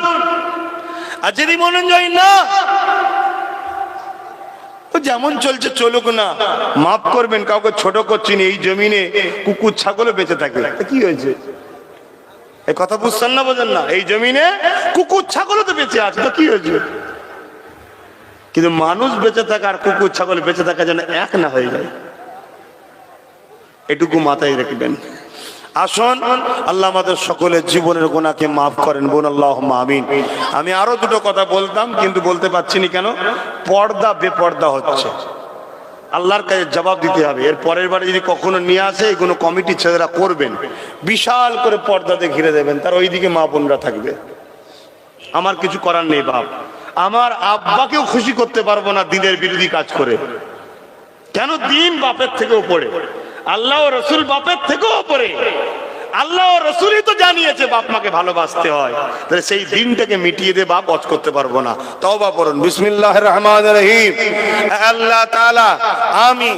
আর যদি মনে যায় না যেমন চলছে চলুক না, মাফ করবেন, কাউকে ছোট করছি না, এই জমিনে কুকুর ছাগলও বেঁচে থাকে, কি হয়েছে? এই কথা বুঝছেন না, বোঝেন না? এই জমিনে কুকুর ছাগলও তো বেঁচে আছে, তো কি হয়েছে? কিন্তু মানুষ বেঁচে থাকা আর কুকুর ছাগল বেঁচে থাকা যেন এক না হয়ে যায়, এটুকু মাথায় রাখবেন। আসুন, আল্লাহ আমাদের সকলের জীবনের গুনাহকে মাফ করেন, বোন আল্লাহুম্মা আমিন। আমি আরো দুটো কথা বলতাম, কিন্তু বলতে পারছি না। কেন? পর্দা বেপর্দা হচ্ছে, আল্লাহর কাছে জবাব দিতে হবে। এর পরের বারে যদি কখনো নিয়ে আসে, এগুলো কমিটি ছেলেরা করবেন, বিশাল করে পর্দাতে ঘিরে দেবেন, তার ওইদিকে মা বোনরা থাকবে। আমার কিছু করার নেই বাপ, আমার আব্বাকেও খুশি করতে পারবো না দিনের বিরোধী কাজ করে। কেন? দিন বাপের থেকেও পড়ে, আল্লাহ ও রসুল বাপের থেকেও পড়ে। আল্লাহ ও রসুলই তো জানিয়েছে বাপ মাকে ভালোবাসতে হয়, তাহলে সেই দিনটাকে মিটিয়ে দিয়ে বাপ অজ করতে পারবো না। তওবা পড়ুন, বিসমিল্লাহির রহমানির রহিম। আল্লাহ তাআলা আমি